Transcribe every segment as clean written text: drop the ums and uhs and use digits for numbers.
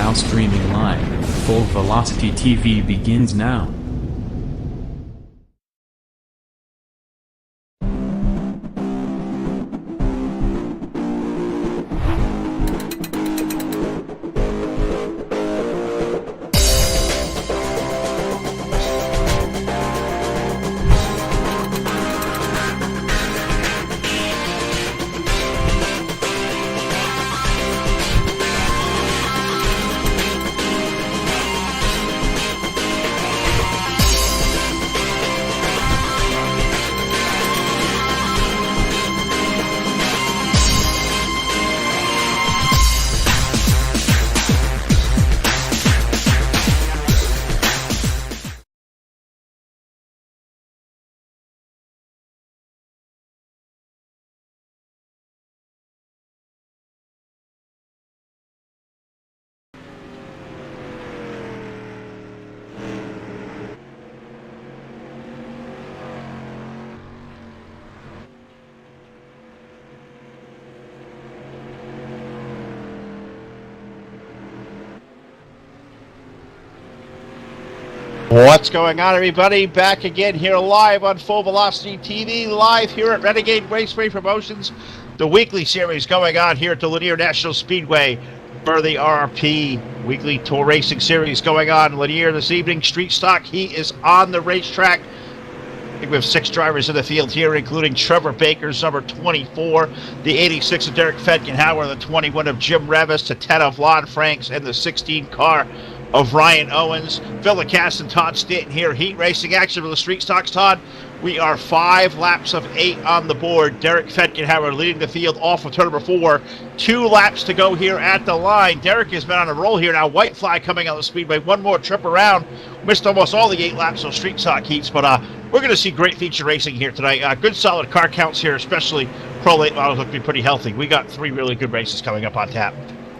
Now streaming live, Full Velocity TV begins now. What's going on, everybody? Back again here live on Full Velocity TV, live here at Renegade Raceway Promotions. The weekly series going on here at the Lanier National Speedway for the RP Weekly Tour Racing Series going on Lanier this evening. Street Stock Heat is on the racetrack. I think we have 6 drivers in the field here, including Trevor Baker's number 24, the 86 of Derek Fedkenhauer, the 21 of Jim Revis, the 10 of Lon Franks, and the 16 car of Ryan Owens. Phil Lacasse and Todd Stanton here. Heat racing action for the Street Stocks. Todd, we are 5 laps of 8 on the board. Derek Fedkenhauer leading the field off of turn number 4. 2 laps to go here at the line. Derek has been on a roll here now. White flag coming out of the speedway. One more trip around. Missed almost all the 8 laps of Street Stock Heats, but we're going to see great feature racing here tonight. Good solid car counts here, especially Pro Late models look to be pretty healthy. We got 3 really good races coming up on tap.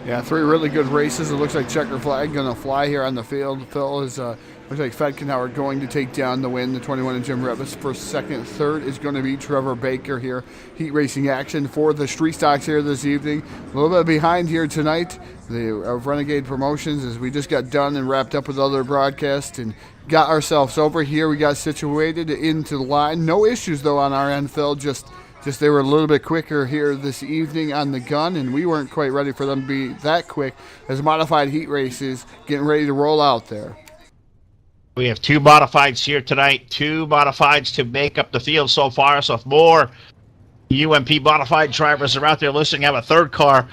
Yeah, 3 really good races. It looks like checker flag going to fly here on the field. Phil is looks like Fedkenhauer going to take down the win. The 21 of Jim Revis first, second, third is going to be Trevor Baker here. Heat racing action for the Street Stocks here this evening. A little bit behind here tonight. The Renegade Promotions, as we just got done and wrapped up with other broadcasts and got ourselves over here. We got situated into the line. No issues though on our end, Phil. Just they were a little bit quicker here this evening on the gun, and we weren't quite ready for them to be that quick as modified heat races getting ready to roll out there. We have 2 modifieds here tonight, 2 modifieds to make up the field so far. So if more UMP modified drivers are out there listening, have a 3rd car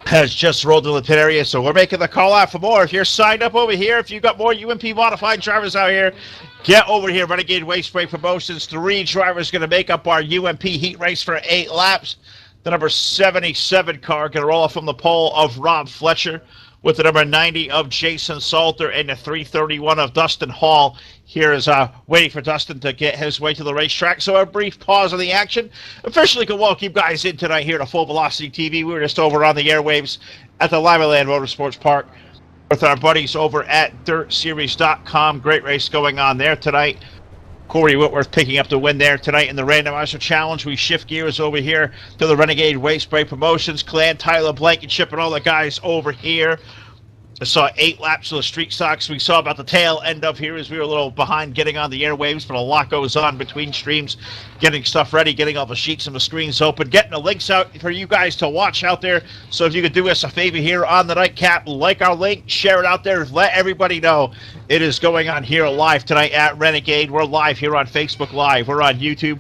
has just rolled in the pit area, so we're making the call out for more. If you're signed up over here, if you've got more UMP modified drivers out here, get over here. Renegade Raceway Promotions. 3 drivers going to make up our UMP heat race for 8 laps. The number 77 car going to roll off from the pole of Rob Fletcher, with the number 90 of Jason Salter and the 331 of Dustin Hall. Here is waiting for Dustin to get his way to the racetrack. So a brief pause on the action. Officially can welcome you guys in tonight here to Full Velocity TV. We were just over on the airwaves at the Limaland Motorsports Park with our buddies over at DirtSeries.com. Great race going on there tonight. Corey Whitworth picking up the win there tonight in the Randomizer Challenge. We shift gears over here to the Renegade Raceway Promotions clan. Tyler Blankenship and all the guys over here. I saw 8 laps of the Street Stocks. We saw about the tail end of here as we were a little behind getting on the airwaves, but a lot goes on between streams, getting stuff ready, getting all the sheets and the screens open, getting the links out for you guys to watch out there. So if you could do us a favor here on the nightcap, like our link, share it out there, let everybody know it is going on here live tonight at Renegade. We're live here on Facebook Live. We're on YouTube.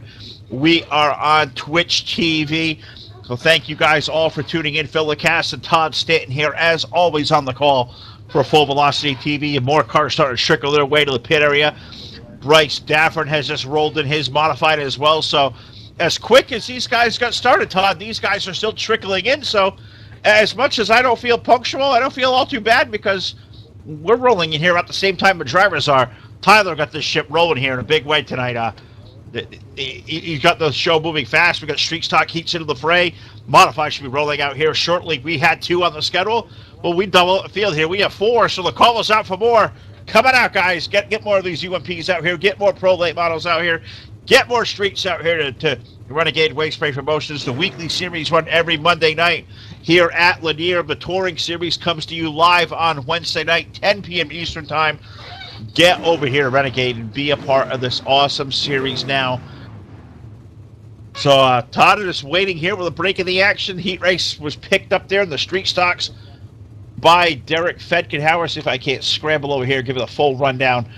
We are on Twitch TV. So thank you guys all for tuning in. Phil Lacasse and Todd Stanton here, as always, on the call for Full Velocity TV. And more cars starting to trickle their way to the pit area. Bryce Daffern has just rolled in his modified as well. So as quick as these guys got started, Todd, these guys are still trickling in. So as much as I don't feel punctual, I don't feel all too bad because we're rolling in here at the same time the drivers are. Tyler got this ship rolling here in a big way tonight. He's got the show moving fast. We got Street Stock Heats into the fray. Modified should be rolling out here shortly. We had 2 on the schedule. Well, we double the field here. We have 4, so the call is out for more. Coming out, guys. Get more of these UMPs out here. Get more Pro Late models out here. Get more streets out here to Renegade Raceway Promotions. The weekly series run every Monday night here at Lanier. The touring series comes to you live on Wednesday night, 10 p.m. Eastern Time. Get over here, Renegade, and be a part of this awesome series now. So Todd is waiting here with a break in the action. Heat race was picked up there in the Street Stocks by Derek Fedkenhauer. See if I can't scramble over here, give it a full rundown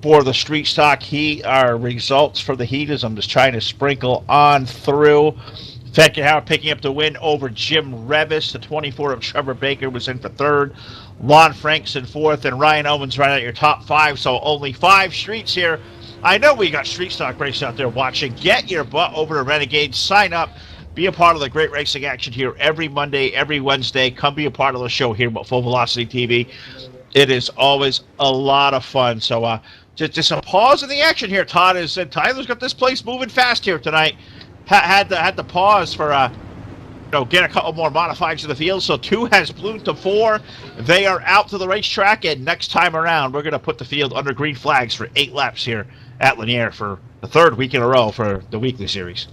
for the Street Stock Heat. Our results for the Heat is I'm just trying to sprinkle on through. Fedkenhauer picking up the win over Jim Revis. The 24 of Trevor Baker was in for 3rd. Lon Franks in 4th, and Ryan Owens right at your top 5. So only 5 streets here. I know we got Street Stock race out there watching. Get your butt over to Renegade. Sign up. Be a part of the great racing action here every Monday, every Wednesday. Come be a part of the show here at Full Velocity TV. It is always a lot of fun. So just a pause in the action here. Tyler's got this place moving fast here tonight. Had to pause for get a couple more modifieds to the field. So 2 has ballooned to 4. They are out to the racetrack, and next time around, we're going to put the field under green flags for 8 laps here at Lanier for the 3rd week in a row for the weekly series.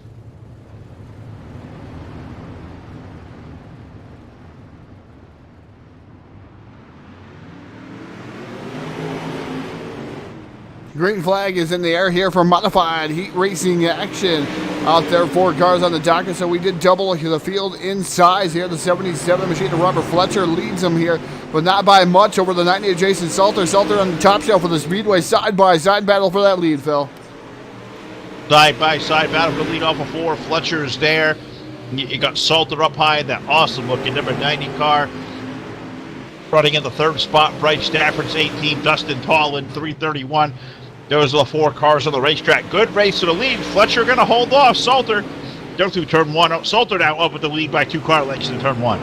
Green flag is in the air here for modified heat racing action. Out there, 4 cars on the docket, so we did double the field in size here. The 77 machine of Robert Fletcher leads them here, but not by much over the 90 of Jason Salter. Salter on the top shelf of the Speedway, side-by-side battle for that lead, Phil. Side-by-side battle for the lead off of 4. Fletcher's there. You got Salter up high in that awesome-looking number 90 car. Running in the 3rd spot, Bryce Stafford's 18, Dustin Tollin, 331. Those are the 4 cars on the racetrack. Good race to the lead. Fletcher going to hold off Salter. Down through turn 1. Salter now up with the lead by 2 car lengths in turn 1.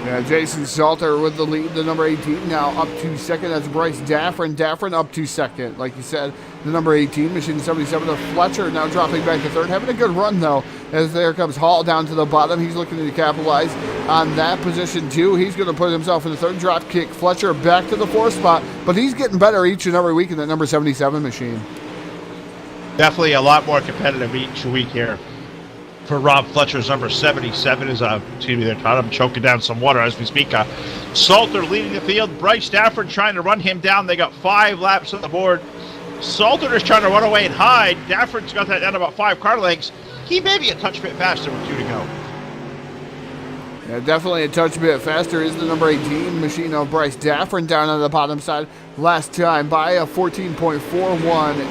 Yeah, Jason Salter with the lead, the number 18 now up to second. That's Bryce Daffrin. Daffrin up to second. Like you said, the number 18, machine 77 of Fletcher now dropping back to third. Having a good run, though, as there comes Hall down to the bottom. He's looking to capitalize on that position, too. He's going to put himself in the third. Drop kick Fletcher back to the 4th spot, but he's getting better each and every week in that number 77 machine. Definitely a lot more competitive each week here. For Rob Fletcher's number 77 is, I'm choking down some water as we speak. Salter leading the field. Bryce Stafford trying to run him down. They got 5 laps on the board. Salter is trying to run away and hide. Stafford's got that down about 5 car lengths. He may be a touch bit faster with 2 to go. Yeah, definitely a touch bit faster is the number 18 machine of Bryce Daffrin down on the bottom side. Last time by a 14.41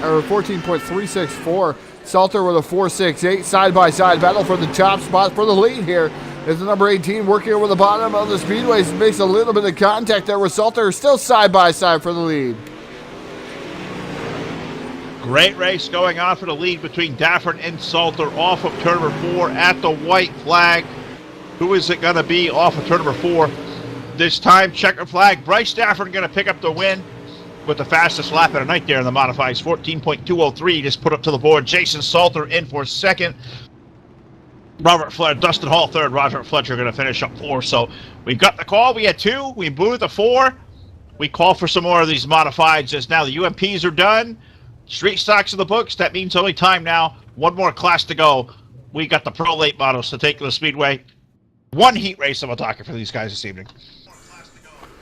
or 14.364. Salter with a 4.68 side-by-side battle for the top spot for the lead here. Is the number 18 working over the bottom of the Speedway. Makes a little bit of contact there with Salter. Still side-by-side for the lead. Great race going on for the lead between Daffrin and Salter off of turn number 4 at the white flag. Who is it going to be off of turn number 4? This time, checker flag. Bryce Daffrin going to pick up the win with the fastest lap of the night there in the modifieds. 14.203 just put up to the board. Jason Salter in for second. Dustin Hall third. Roger Fletcher going to finish up 4. So we've got the call. We had 2. We moved the 4. We call for some more of these modifieds as now the UMPs are done. Street stocks in the books. That means only time now. 1 more class to go. We got the Pro Late models to take to the Speedway. 1 heat race I'm talking for these guys this evening.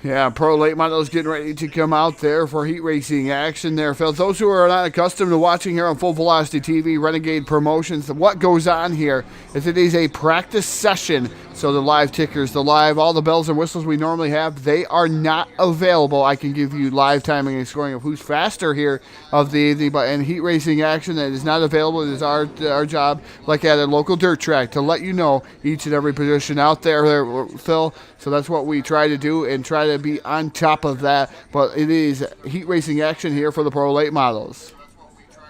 Yeah, Pro Late Models getting ready to come out there for heat racing action there, Phil. Those who are not accustomed to watching here on Full Velocity TV, Renegade Promotions, what goes on here is it is a practice session. So the live tickers, all the bells and whistles we normally have, they are not available. I can give you live timing and scoring of who's faster here of the evening, but in heat racing action that is not available. It is our job, like at a local dirt track, to let you know each and every position out there, Phil. So that's what we try to do and try to be on top of that. But it is heat racing action here for the Pro Late models.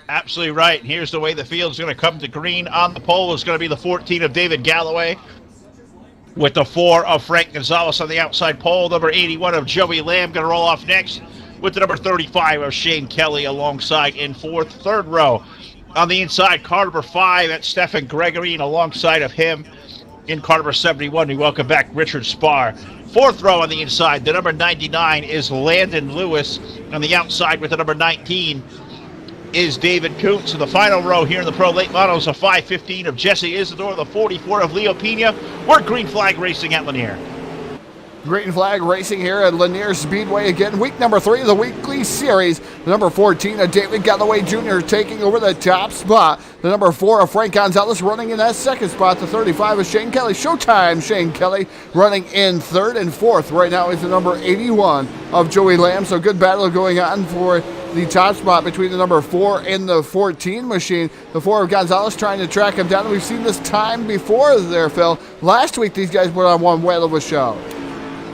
Absolutely right. And here's the way the field's going to come to green. On the pole is going to be the 14 of David Galloway, with the 4 of Frank Gonzalez on the outside pole. Number 81 of Joey Lamb going to roll off next, with the number 35 of Shane Kelly alongside in 4th. 3rd row on the inside, car number 5, that's Stephen Gregory, and alongside of him in car number 71, we welcome back Richard Spar. 4th row on the inside, the number 99 is Landon Lewis. On the outside with the number 19 is David Koontz. In the final row here in the Pro Late Models, a 515 of Jesse Isidore, the 44 of Leo Pena. We're Green Flag Racing at Lanier. Green Flag Racing here at Lanier Speedway again. Week number 3 of the weekly series. The number 14 of David Galloway Jr. taking over the top spot. The number 4 of Frank Gonzalez running in that 2nd spot. The 35 of Shane Kelly. Showtime Shane Kelly running in 3rd, and 4th right now is the number 81 of Joey Lamb. So good battle going on for the top spot between the number 4 and the 14 machine. The 4 of Gonzalez trying to track him down. We've seen this time before there, Phil. Last week these guys put on one whale of a show.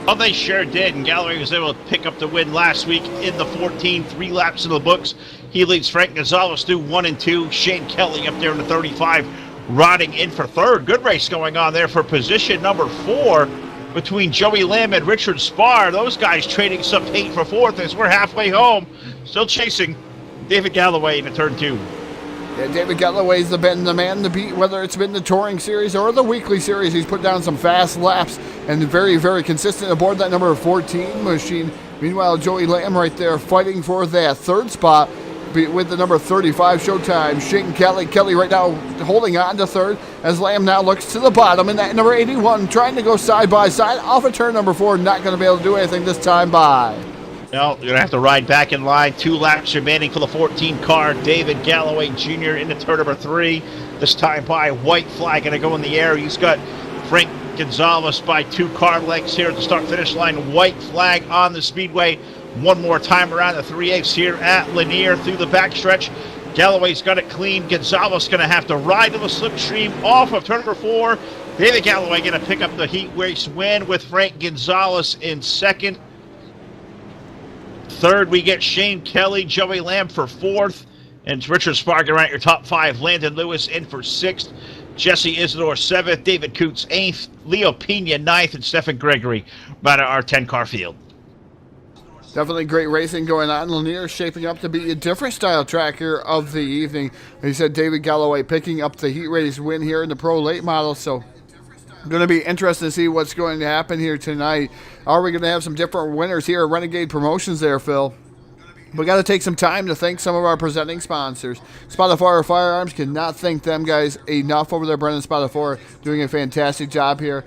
Well, they sure did, and Galloway was able to pick up the win last week in the 14, 3 laps in the books. He leads Frank Gonzalez through 1 and 2. Shane Kelly up there in the 35, riding in for 3rd. Good race going on there for position number 4 between Joey Lamb and Richard Spar. Those guys trading some paint for 4th as we're halfway home. Still chasing David Galloway into turn 2. Yeah, David Galloway's been the man to beat, whether it's been the touring series or the weekly series. He's put down some fast laps and very, very consistent aboard that number 14 machine. Meanwhile, Joey Lamb right there fighting for that 3rd spot with the number 35 Showtime. Shane Kelly. Kelly right now holding on to 3rd as Lamb now looks to the bottom. And that number 81 trying to go side by side off of turn number 4. Not going to be able to do anything this time by. No, you're going to have to ride back in line. 2 laps remaining for the 14 car. David Galloway Jr. into turn number 3. This time by white flag going to go in the air. He's got Frank Gonzalez by 2 car lengths here at the start-finish line. White flag on the speedway. One more time around the 3/8 here at Lanier through the backstretch. Galloway's got it clean. Gonzalez going to have to ride to the slipstream off of turn number 4. David Galloway going to pick up the heat race win with Frank Gonzalez in second. Third, we get Shane Kelly, Joey Lamb for 4th, and Richard Sparger at your top 5. Landon Lewis in for 6th. Jesse Isidore 7th. David Coots 8th. Leo Pena 9th, and Stephen Gregory about our 10-car field. Definitely great racing going on. Lanier shaping up to be a different style tracker of the evening. He said David Galloway picking up the heat race win here in the Pro Late Model, so going to be interesting to see what's going to happen here tonight. Are we going to have some different winners here at Renegade Promotions there, Phil? We got to take some time to thank some of our presenting sponsors. Spotafora Firearms, cannot thank them guys enough over there. Brendan Spotafora doing a fantastic job here,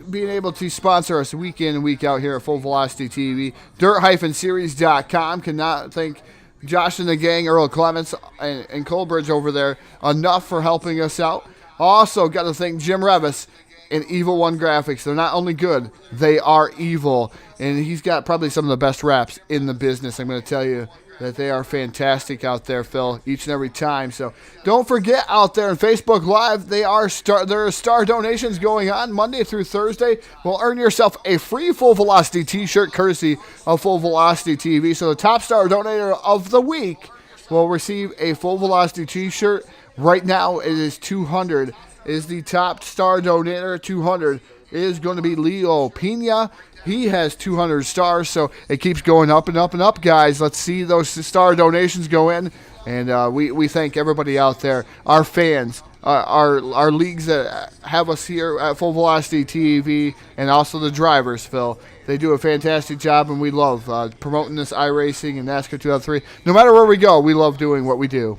being able to sponsor us week in and week out here at Full Velocity TV. Dirt-Series.com, cannot thank Josh and the gang, Earl Clements and Colbridge over there enough for helping us out. Also got to thank Jim Revis and Evil One Graphics. They're not only good, they are evil. And he's got probably some of the best wraps in the business. I'm going to tell you that they are fantastic out there, Phil, each and every time. So don't forget out there on Facebook Live, there are star donations going on Monday through Thursday. Will earn yourself a free Full Velocity t-shirt courtesy of Full Velocity TV. So the top star donator of the week will receive a Full Velocity t-shirt. Right now it is 200. Is the top star donator. 200 is going to be Leo Pena. He has 200 stars, so it keeps going up and up and up, guys. Let's see those star donations go in, and we thank everybody out there, our fans, our leagues that have us here at Full Velocity TV, and also the drivers, Phil. They do a fantastic job, and we love promoting this iRacing and NASCAR 2003. No matter where we go, we love doing what we do.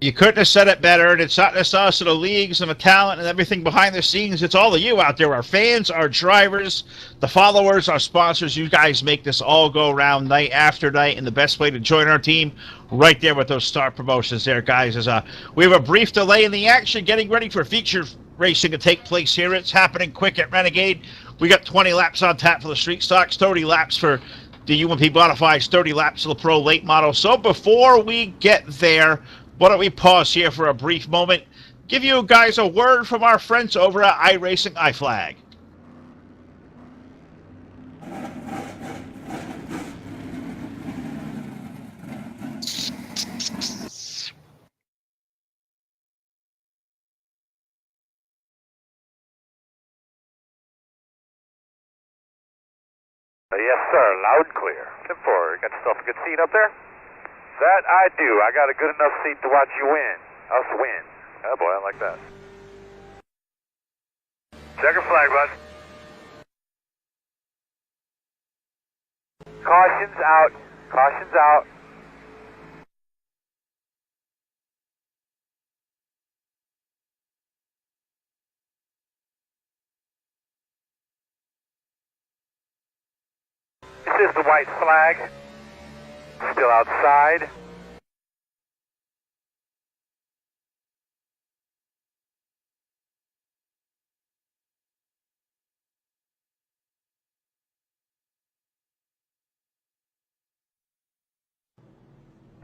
You couldn't have said it better, and it's not just us and the leagues and the talent and everything behind the scenes. It's all of you out there, our fans, our drivers, the followers, our sponsors. You guys make this all go around night after night, and the best way to join our team right there with those star promotions there, guys, is we have a brief delay in the action getting ready for feature racing to take place here. It's happening quick at Renegade. We got 20 laps on tap for the street stocks, 30 laps for the UMP Modifieds, 30 laps for the Pro Late Model. So before we get there, why don't we pause here for a brief moment, give you guys a word from our friends over at iRacing iFlag. Yes, sir. Loud and clear. 10-4. Got yourself a good seat up there? That I do. I got a good enough seat to watch you win. Us win. Oh, boy, I like that. Checker flag, bud. Caution's out. Caution's out. This is the white flag. Still outside.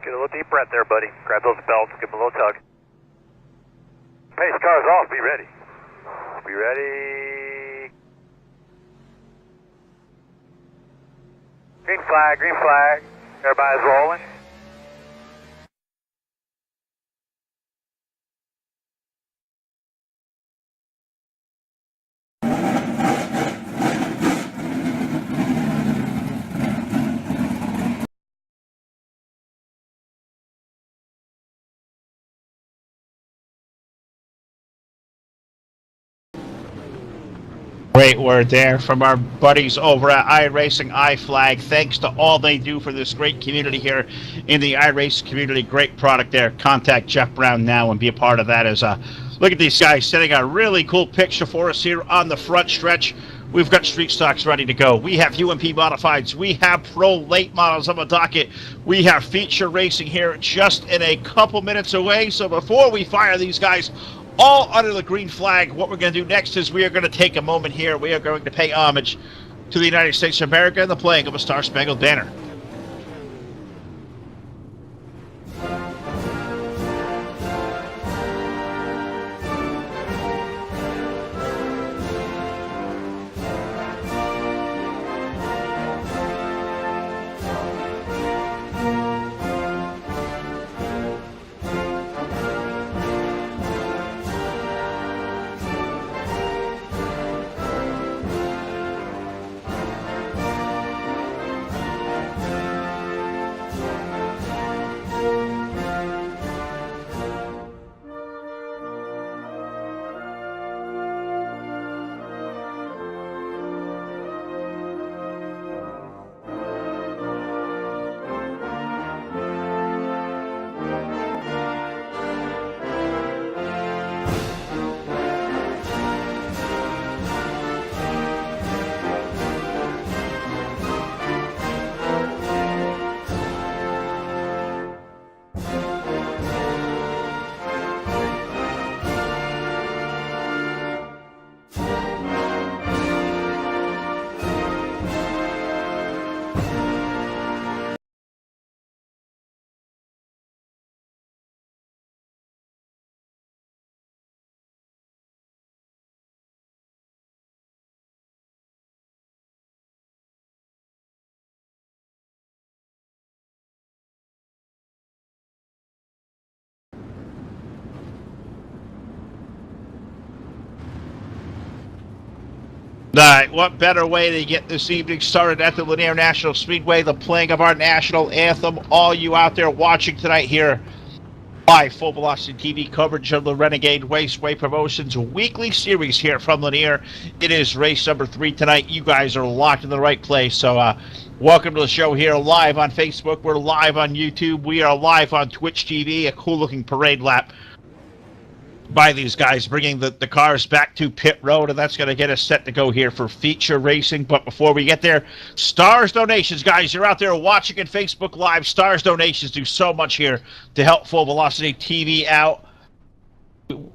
Get a little deep breath there, buddy. Grab those belts, give them a little tug. Pace car's off, be ready. Be ready. Green flag, green flag. Everybody's rolling. Great word there from our buddies over at iRacing iFlag. Thanks to all they do for this great community here in the iRacing community. Great product there. Contact Jeff Brown now and be a part of that. As look at these guys setting a really cool picture for us here on the front stretch. We've got street stocks ready to go. We have UMP modifieds. We have pro late models on the docket. We have feature racing here just in a couple minutes away. So before we fire these guys all under the green flag, what we're going to do next is we are going to take a moment here. We are going to pay homage to the United States of America and the playing of a Star-Spangled Banner. All right, what better way to get this evening started at the Lanier National Speedway, the playing of our national anthem. All you out there watching tonight here, live Full Velocity TV coverage of the Renegade Raceway Promotions weekly series here from Lanier. It is race number 3 tonight. You guys are locked in the right place. So welcome to the show here, live on Facebook. We're live on YouTube. We are live on Twitch TV. A cool looking parade lap by these guys, bringing the cars back to pit road, and that's going to get us set to go here for feature racing. But before we get there, Stars donations, guys. You're out there watching at Facebook Live. Stars donations do so much here to help Full Velocity TV out.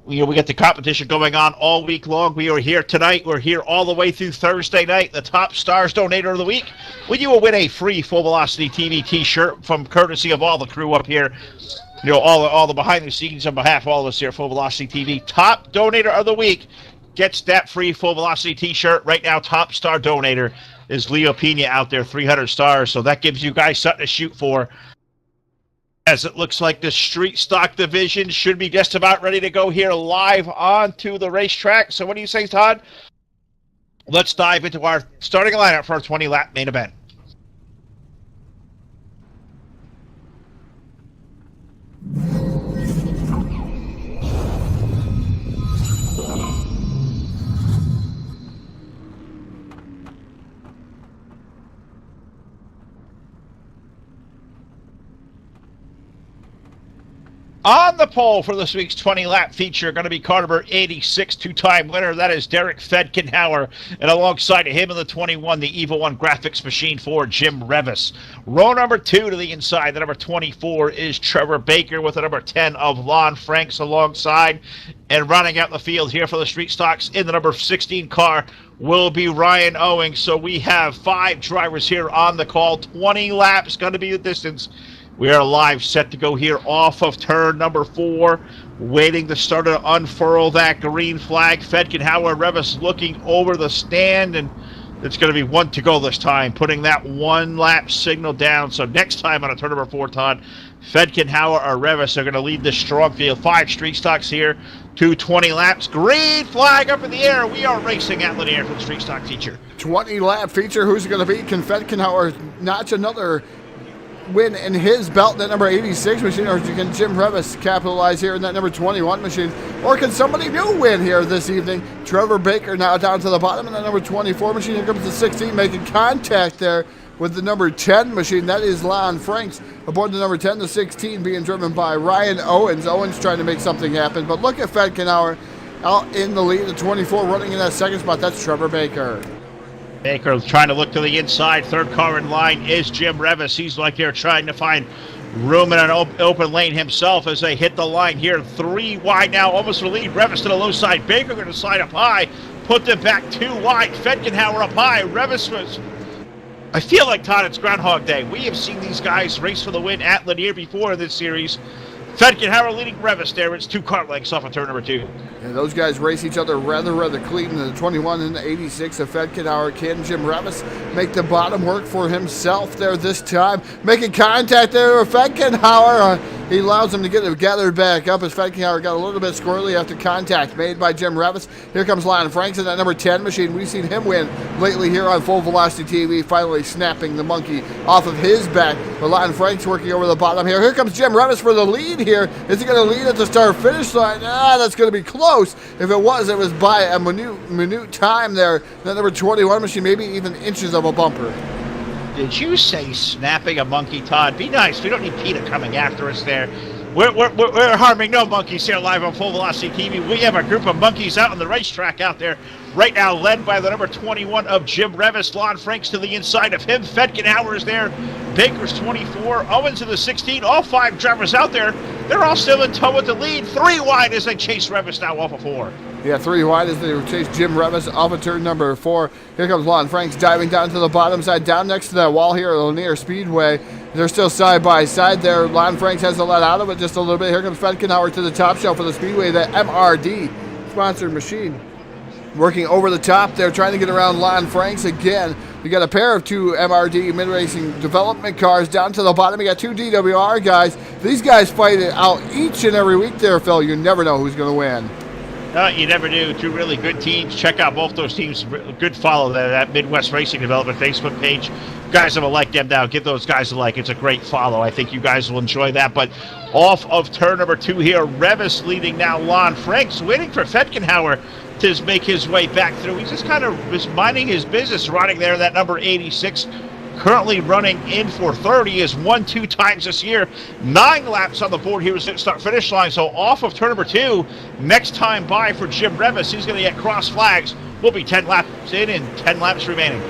We get the competition going on all week long. We are here tonight. We're here all the way through Thursday night. The top Stars donator of the week, you will win a free Full Velocity TV t-shirt from courtesy of all the crew up here. All the behind the scenes on behalf of all of us here at Full Velocity TV. Top donator of the week gets that free Full Velocity t-shirt. Right now, top star donator is Leo Pena out there, 300 stars. So that gives you guys something to shoot for. As it looks like the street stock division should be just about ready to go here live onto the racetrack. So what do you say, Todd? Let's dive into our starting lineup for our 20-lap main event. On the pole for this week's 20-lap feature, going to be car number 86, two-time winner. That is Derek Fedkenhauer. And alongside of him in the 21, the Evo 1 graphics machine for Jim Revis. Row number 2 to the inside, the number 24 is Trevor Baker with the number 10 of Lon Franks alongside. And running out the field here for the street stocks in the number 16 car will be Ryan Owings. So we have 5 drivers here on the call. 20 laps going to be the distance. We are live, set to go here off of turn number 4, waiting to start to unfurl that green flag. Fedkenhauer, Revis looking over the stand, and it's going to be 1 to go this time, putting that 1-lap signal down. So next time on a turn number 4, Todd, Fedkenhauer or Revis are going to lead this strong field. 5 street stocks here, 220 laps. Green flag up in the air. We are racing at Lanier for the street stock feature. 20-lap feature. Who's it going to be? Can Fedkenhauer notch another win in his belt, that number 86 machine, or can Jim Revis capitalize here in that number 21 machine, or can somebody new win here this evening? Trevor Baker now down to the bottom in that number 24 machine. Here comes the 16, making contact there with the number 10 machine. That is Lon Franks aboard the number 10. The 16 being driven by Ryan Owens. Owens trying to make something happen, but look at Fedkenhauer out in the lead. The 24 running in that second spot. That's Trevor Baker. Baker trying to look to the inside. Third car in line is Jim Revis. He's like they're trying to find room in an open lane himself as they hit the line here. 3 wide now, almost the lead. Revis to the low side. Baker going to slide up high. Put them back 2 wide. Fedkenhauer up high. Revis was... I feel like, Todd, it's Groundhog Day. We have seen these guys race for the win at Lanier before in this series. Fedkenhauer leading Revis there. It's 2 car lengths off of turn number 2. And those guys race each other rather clean. The 21 and the 86 of Fedkenhauer. Can Jim Revis make the bottom work for himself there this time? Making contact there with Fedkenhauer. He allows him to get it gathered back up as Fedkenhauer got a little bit squirrely after contact made by Jim Revis. Here comes Lon Franks in that number 10 machine. We've seen him win lately here on Full Velocity TV, finally snapping the monkey off of his back. But Lon Franks working over the bottom here. Here comes Jim Revis for the lead here. Is he going to lead at the start-finish line? That's going to be close. If it was by a minute time there. That number 21 machine, maybe even inches of a bumper. Did you say snapping a monkey, Todd? Be nice. We don't need PETA coming after us there. We're harming no monkeys here live on Full Velocity TV. We have a group of monkeys out on the racetrack out there right now, led by the number 21 of Jim Revis. Lon Franks to the inside of him. Fedkenhauer is there. Baker's 24. Owens to the 16. All 5 drivers out there. They're all still in tow with the lead. 3 wide as they chase Revis now off of 4. Yeah, 3 wide as they chase Jim Revis off of turn number 4. Here comes Lon Franks diving down to the bottom side, down next to that wall here at Lanier Speedway. They're still side by side there. Lon Franks has to let out of it just a little bit. Here comes Fedkenhauer to the top shelf for the Speedway, the MRD sponsored machine. Working over the top there, trying to get around Lon Franks again. We got a pair of 2 MRD mid-racing development cars down to the bottom. We got 2 DWR guys. These guys fight it out each and every week there, Phil. You never know who's going to win. You never do. 2 really good teams. Check out both those teams. Good follow that Midwest Racing Development Facebook page. Guys have a like them now. Give those guys a like. It's a great follow. I think you guys will enjoy that. But off of turn number 2 here, Revis leading now. Lon Franks waiting for Fedkenhauer to make his way back through. He's just kind of just minding his business, running there. That number 86. Currently running in for 30, has won 2 times this year. 9 laps on the board here as it start-finish line. So off of turn number 2, next time by for Jim Revis, he's going to get cross flags. Will be 10 laps in and 10 laps remaining.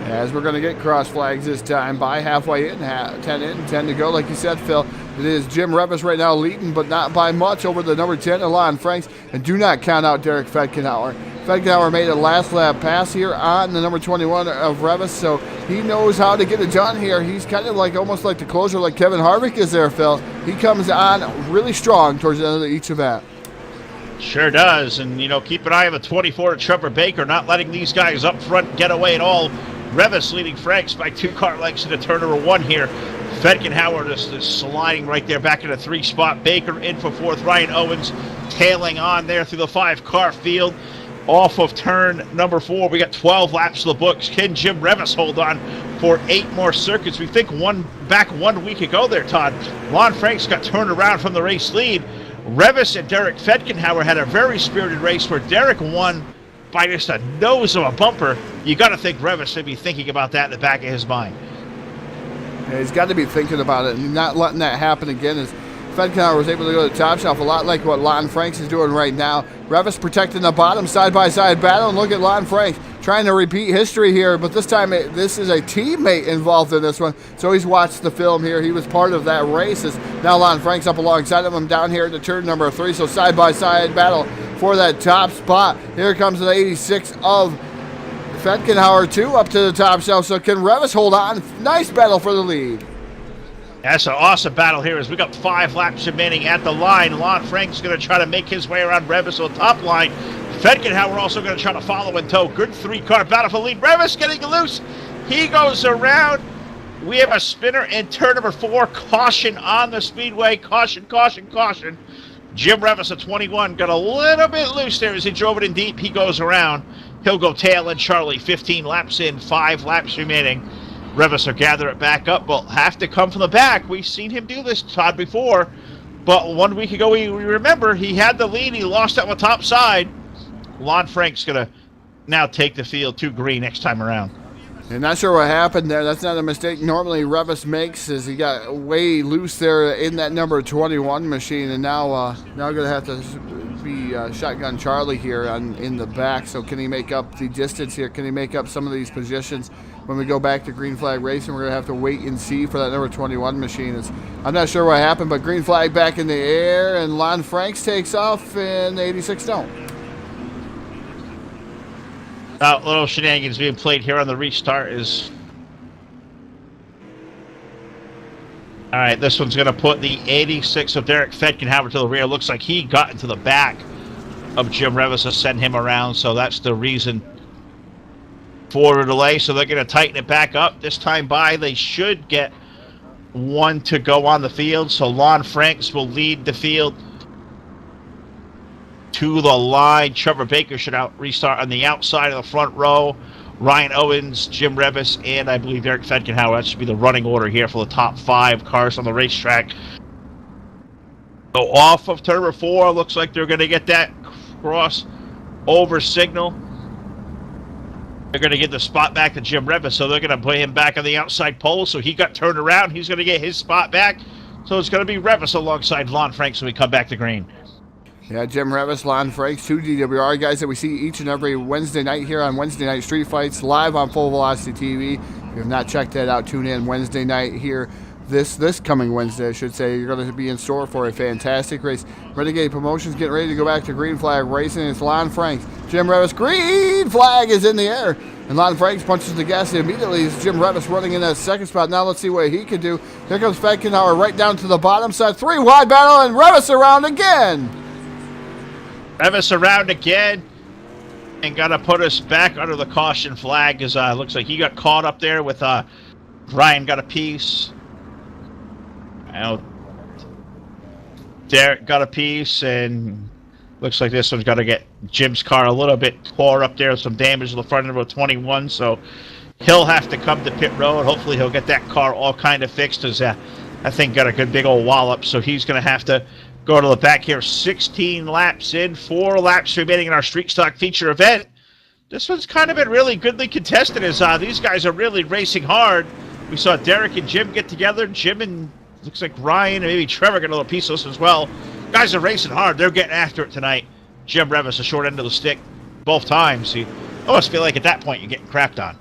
As we're going to get cross flags this time by halfway in, 10 in, 10 to go. Like you said, Phil, it is Jim Revis right now leading, but not by much over the number 10, Lon Franks. And do not count out Derek Fedkenhauer. Fedkenhauer made a last lap pass here on the number 21 of Revis, so he knows how to get it done here. He's kind of like almost like the closer like Kevin Harvick is there, Phil. He comes on really strong towards the end of each event. Sure does, and keep an eye on the 24 of Trevor Baker, not letting these guys up front get away at all. Revis leading Franks by 2 car lengths into turn number 1 here. Fedkenhauer just sliding right there back in the 3 spot. Baker in for 4th. Ryan Owens tailing on there through the 5 car field. Off of turn number 4, we got 12 laps to the books. Can Jim Revis hold on for 8 more circuits? We think back 1 week ago there, Todd. Lon Franks got turned around from the race lead. Revis and Derek Fedkenhauer had a very spirited race where Derek won by just a nose of a bumper. You got to think Revis should be thinking about that in the back of his mind. Yeah, he's got to be thinking about it and not letting that happen again. As Fedkenhauer was able to go to the top shelf, a lot like what Lon Franks is doing right now. Revis protecting the bottom side-by-side battle, and look at Lon Franks trying to repeat history here, but this time this is a teammate involved in this one, so he's watched the film here. He was part of that race. As now Lon Franks up alongside of him down here to turn number 3, so side-by-side battle for that top spot. Here comes the 86 of Fedkenhauer, 2 up to the top shelf, so can Revis hold on? Nice battle for the lead. That's an awesome battle here as we got 5 laps remaining at the line. Lon Franks going to try to make his way around Revis on the top line. Fedkenhauer also going to try to follow in tow. Good 3-car battle for lead. Revis getting loose. He goes around. We have a spinner in turn number 4. Caution on the speedway. Caution, caution, caution. Jim Revis at 21 got a little bit loose there as he drove it in deep. He goes around. He'll go tail end Charlie. 15 laps in, 5 laps remaining. Revis will gather it back up. Will have to come from the back. We've seen him do this, Todd, before. But 1 week ago, we remember he had the lead. He lost on the top side. Lon Franks going to now take the field to green next time around. And not sure what happened there. That's not a mistake normally Revis makes, as he got way loose there in that number 21 machine, and now going to have to be Shotgun Charlie here in the back. So can he make up the distance here? Can he make up some of these positions? When we go back to green flag racing, we're going to have to wait and see for that number 21 machine. I'm not sure what happened, but green flag back in the air, and Lon Franks takes off, and 86 don't. Little shenanigans being played here on the restart is... All right, this one's going to put the 86 of Derek Fetkenhauer to the rear. Looks like he got into the back of Jim Revis to send him around, so that's the reason for the delay. So they're going to tighten it back up. This time by, they should get one to go on the field. So Lon Franks will lead the field to the line. Trevor Baker should restart on the outside of the front row. Ryan Owens, Jim Revis, and I believe Derek Fetkenhauer. That should be the running order here for the top 5 cars on the racetrack. So off of turn number 4, looks like they're going to get that cross over signal. They're going to give the spot back to Jim Revis, so they're going to put him back on the outside pole. So he got turned around. He's going to get his spot back. So it's going to be Revis alongside Lon Franks when we come back to green. Yeah, Jim Revis, Lon Franks, 2 DWR guys that we see each and every Wednesday night here on Wednesday Night Street Fights, live on Full Velocity TV. If you have not checked that out, tune in Wednesday night here. This coming Wednesday, I should say. You're going to be in store for a fantastic race. Renegade Promotions getting ready to go back to green flag racing. It's Lon Franks. Jim Revis, green flag is in the air. And Lon Franks punches the gas immediately as Jim Revis running in that second spot. Now let's see what he can do. Here comes Fetkenhauer right down to the bottom side. 3 wide battle, and Revis around again. Revis around again, and got to put us back under the caution flag, as looks like he got caught up there with Ryan got a piece. Derek got a piece, and looks like this one's got to get Jim's car a little bit tore up there, some damage to the front of number 21, so he'll have to come to pit road. Hopefully he'll get that car all kind of fixed, as that thing got a good big old wallop, so he's going to have to go to the back here. 16 laps in, 4 laps remaining in our Street Stock feature event. This one's kind of been really goodly contested, as these guys are really racing hard. We saw Derek and Jim get together. Jim and looks like Ryan and maybe Trevor get a little piece of this as well. Guys are racing hard. They're getting after it tonight. Jim Revis, the short end of the stick both times. You almost feel like at that point you're getting crapped on.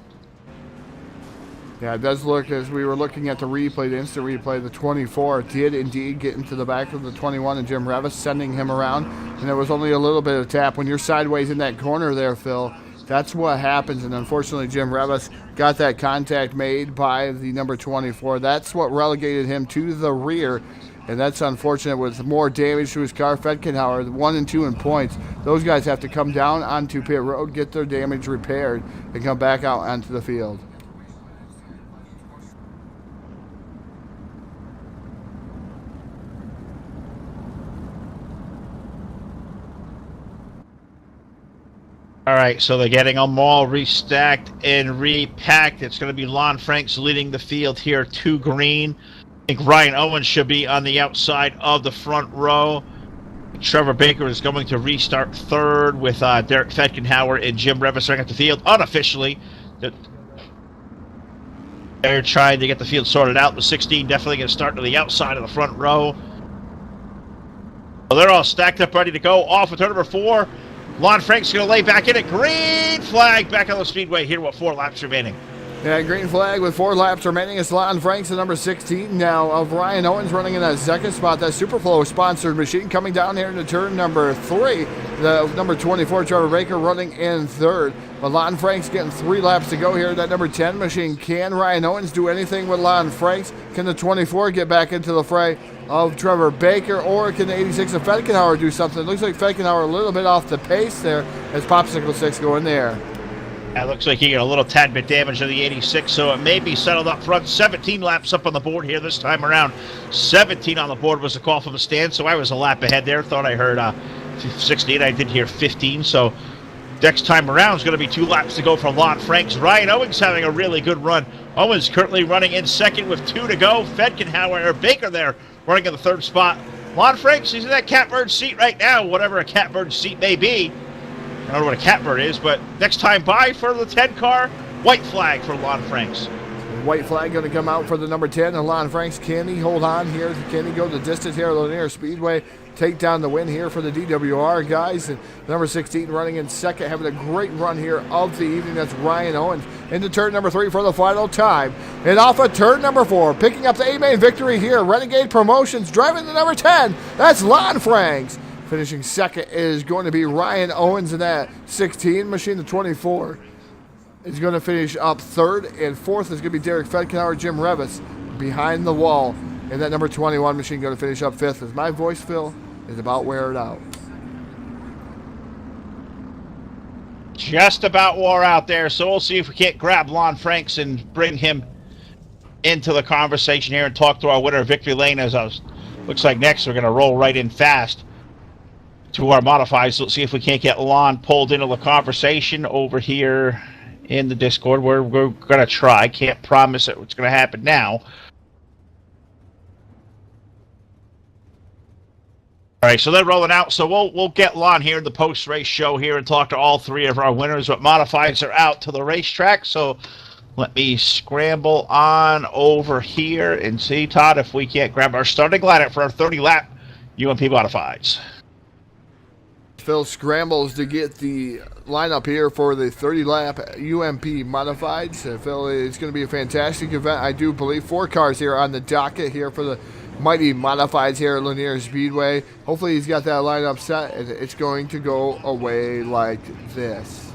Yeah, it does look, as we were looking at the replay, the instant replay, the 24 did indeed get into the back of the 21 and Jim Revis, sending him around. And there was only a little bit of tap. When you're sideways in that corner there, Phil, that's what happens. And unfortunately, Jim Revis got that contact made by the number 24. That's what relegated him to the rear. And that's unfortunate, with more damage to his car. Fetkenhauer, 1 and 2 in points. Those guys have to come down onto pit road, get their damage repaired, and come back out onto the field. All right, so they're getting them all restacked and repacked. It's going to be Lon Franks leading the field here to green. I think Ryan Owens should be on the outside of the front row. Trevor Baker is going to restart third with Derek Fetkenhauer and Jim Revis running at the field unofficially. They're trying to get the field sorted out. The 16 definitely going to start to the outside of the front row. Well, they're all stacked up, ready to go. Off with turn number 4. Lon Franks going to lay back in it. Green flag back on the speedway here with 4 laps remaining. Yeah, green flag with 4 laps remaining. It's Lon Franks, the number 16 now of Ryan Owens, running in that second spot. That Superflow sponsored machine coming down here into turn number 3. The number 24, Trevor Baker, running in third. But Lon Franks getting 3 laps to go here. That number 10 machine. Can Ryan Owens do anything with Lon Franks? Can the 24 get back into the fray of Trevor Baker, or can the 86 of Fetkenhauer do something? It looks like Fetkenhauer a little bit off the pace there as Popsicle 6 go in there. That looks like he got a little tad bit damage to the 86, so it may be settled up front. 17 laps up on the board here this time around. 17 on the board was the call from the stand, so I was a lap ahead there. Thought I heard 16. I did hear 15, so next time around is going to be 2 laps to go for Lon Franks. Ryan Owens having a really good run. Owens currently running in second with 2 to go. Fetkenhauer, or Baker there, running in the third spot. Lon Franks, he's in that catbird seat right now, whatever a catbird seat may be. I don't know what a catbird is, but next time by for the 10 car, white flag for Lon Franks. White flag going to come out for the number 10, Alon Franks. Can he hold on here? Can he go the distance here at Lanier Speedway? Take down the win here for the DWR guys. And number 16 running in second, having a great run here of the evening. That's Ryan Owens into turn number 3 for the final time. And off of turn number 4, picking up the A-main victory here, Renegade Promotions driving the number 10. That's Lon Franks. Finishing second is going to be Ryan Owens in that 16 machine. The 24 is going to finish up third, and fourth is going to be Derek Fedkenauer, Jim Revis behind the wall. And that number 21 machine going to finish up fifth. As my voice, Phil, is about wear it out. Just about wore out there, so we'll see if we can't grab Lon Franks and bring him into the conversation here and talk to our winner, Victory Lane. As looks like next we're going to roll right in fast to our modifieds. Let's see if we can't get Lon pulled into the conversation over here in the Discord. We're going to try. Can't promise it what's going to happen now. All right, so they're rolling out. So we'll get Lon here in the post-race show here and talk to all three of our winners. But modifieds are out to the racetrack. So let me scramble on over here and see, Todd, if we can't grab our starting lineup for our 30-lap UMP modifieds. Phil scrambles to get the lineup here for the 30-lap UMP modifieds. Phil, it's going to be a fantastic event. I do believe 4 cars here on the docket here for the mighty modifieds here at Lanier Speedway. Hopefully he's got that lineup set, and it's going to go away like this.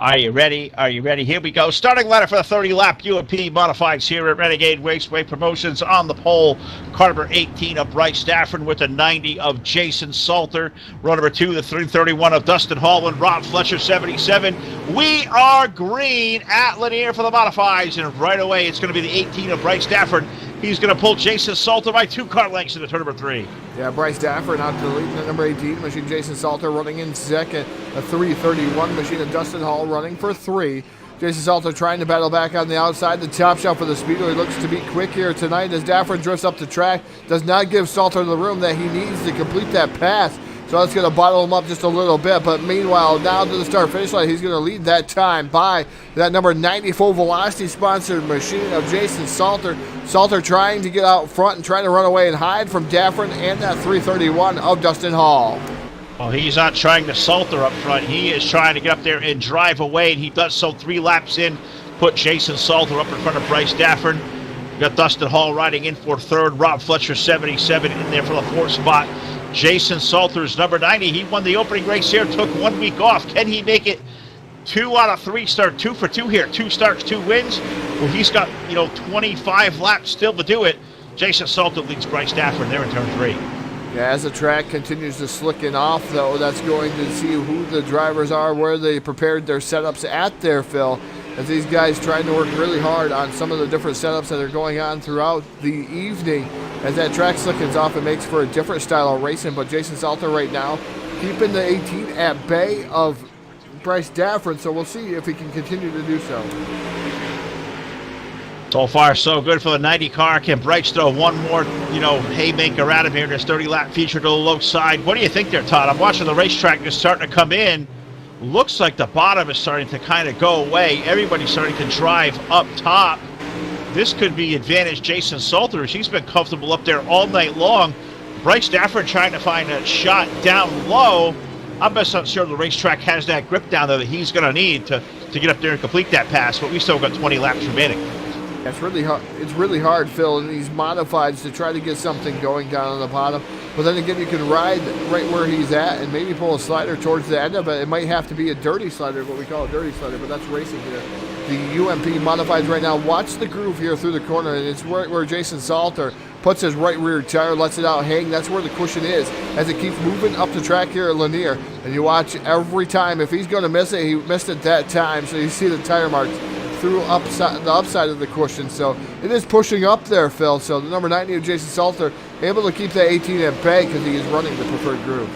Are you ready? Are you ready? Here we go. Starting lineup for the 30-lap UMP modifieds here at Renegade Raceway Promotions. On the pole, car number 18 of Bryce Stafford with the 90 of Jason Salter. Row number 2, the 331 of Dustin Hall and Rob Fletcher, 77. We are green at Lanier for the modifieds, and right away it's going to be the 18 of Bryce Stafford. He's going to pull Jason Salter by 2 car lengths into turn number 3. Yeah, Bryce Stafford out to the lead in the number 18 machine. Jason Salter running in second. A 331 machine of Dustin Hall running for 3. Jason Salter trying to battle back on the outside. The top shot for the Speedway looks to be quick here tonight as Stafford drifts up the track. Does not give Salter the room that he needs to complete that pass. So that's going to bottle him up just a little bit. But meanwhile, now to the start-finish line, he's going to lead that time by that number 90 full velocity sponsored machine of Jason Salter. Salter trying to get out front and trying to run away and hide from Daffron and that 331 of Dustin Hall. Well, he's not trying to Salter up front. He is trying to get up there and drive away, and he does so 3 laps in, put Jason Salter up in front of Bryce Dafford. We got Dustin Hall riding in for 3rd. Rob Fletcher, 77, in there for the 4th spot. Jason Salter's number 90. He won the opening race here, took 1 week off. Can he make it 2 out of 3 start? 2 for 2 here. 2 starts, 2 wins. Well, he's got, 25 laps still to do it. Jason Salter leads Bryce Dafford there in turn 3. Yeah, as the track continues to slicken off, though, that's going to see who the drivers are, where they prepared their setups at there, Phil. As these guys trying to work really hard on some of the different setups that are going on throughout the evening. As that track slickens off, it makes for a different style of racing. But Jason Salter right now keeping the 18 at bay of Bryce Dafford. So we'll see if he can continue to do so. So far, so good for the 90 car. Can Bryce throw one more, haymaker at him here in this 30-lap feature to the low side? What do you think there, Todd? I'm watching the racetrack just starting to come in. Looks like the bottom is starting to kind of go away. Everybody's starting to drive up top. This could be advantage Jason Salter. He's been comfortable up there all night long. Bryce Stafford trying to find a shot down low. I'm just not sure the racetrack has that grip down there that he's going to need to get up there and complete that pass, but we still got 20 laps remaining. It's really hard. It's really hard, Phil, in these modifieds to try to get something going down on the bottom. But then again, you can ride right where he's at and maybe pull a slider towards the end of it. It might have to be a dirty slider, what we call a dirty slider, but that's racing here. The UMP modifieds right now. Watch the groove here through the corner, and it's right where Jason Salter puts his right rear tire, lets it out hang. That's where the cushion is as it keeps moving up the track here at Lanier. And you watch every time. If he's going to miss it, he missed it that time. So you see the tire marks through the upside of the cushion. So it is pushing up there, Phil. So the number 90 of Jason Salter able to keep that 18 at bay because he is running the preferred groove.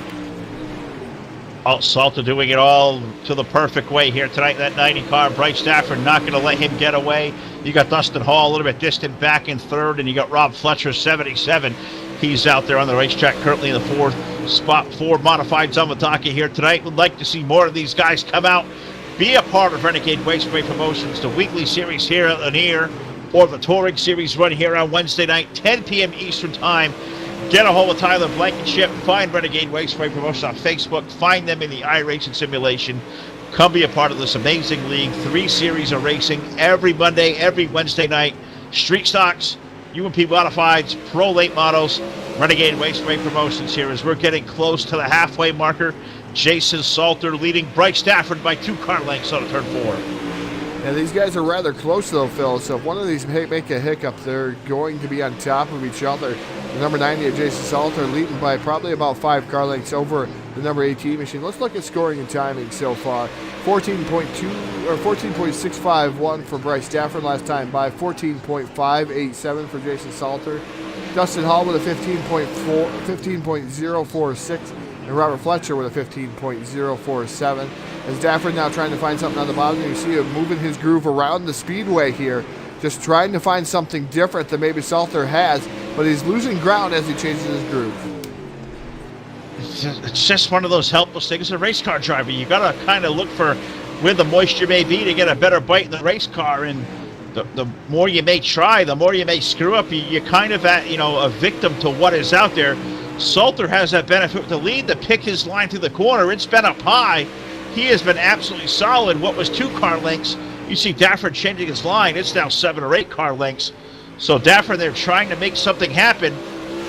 Oh, Salter doing it all to the perfect way here tonight. That 90 car, Bryce Stafford not going to let him get away. You got Dustin Hall a little bit distant back in third, and you got Rob Fletcher, 77. He's out there on the racetrack currently in the fourth spot. 4 modifieds on the docket here tonight. Would like to see more of these guys come out, be a part of Renegade Raceway Promotions, the weekly series here at Lanier, or the touring series run here on Wednesday night, 10 p.m. Eastern Time. Get a hold of Tyler Blankenship. Find Renegade Raceway Promotions on Facebook. Find them in the iRacing simulation. Come be a part of this amazing league. 3 series of racing every Monday, every Wednesday night. Street stocks, UMP modifieds, pro late models, Renegade Raceway Promotions here as we're getting close to the halfway marker. Jason Salter leading Bryce Stafford by 2 car lengths on turn 4. Yeah, these guys are rather close though, Phil. So if one of these make a hiccup, they're going to be on top of each other. The number 90 of Jason Salter leading by probably about 5 car lengths over the number 18 machine. Let's look at scoring and timing so far. 14.2 or 14.651 for Bryce Stafford last time by 14.587 for Jason Salter. Dustin Hall with a 15.046 and Robert Fletcher with a 15.047. As Stafford now trying to find something on the bottom, you see him moving his groove around the speedway here, just trying to find something different than maybe Salter has, but he's losing ground as he changes his groove. It's just one of those helpless things. As a race car driver, you got to kind of look for where the moisture may be to get a better bite in the race car, and the more you may try, the more you may screw up. You're kind of at, a victim to what is out there. Salter has that benefit with the lead to pick his line through the corner. It's been up high. He has been absolutely solid. What was 2 car lengths, you see Dafford changing his line. It's now 7 or 8 car lengths. So Dafford, they're trying to make something happen.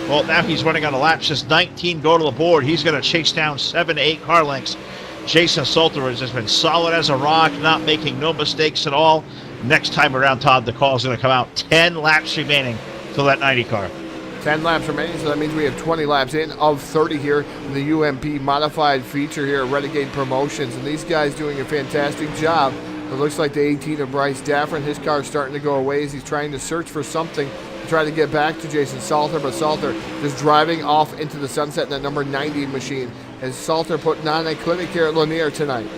Well, now he's running on a lap. Just 19 go to the board. He's going to chase down 7 to 8 car lengths. Jason Salter has just been solid as a rock, not making no mistakes at all. Next time around, Todd, the call is going to come out. 10 laps remaining for that 90 car. 10 laps remaining, so that means we have 20 laps in of 30 here in the UMP modified feature here at Renegade Promotions. And these guys doing a fantastic job. It looks like the 18 of Bryce Stafford, his car is starting to go away as he's trying to search for something to try to get back to Jason Salter, but Salter just driving off into the sunset in that number 90 machine as Salter putting on a clinic here at Lanier tonight.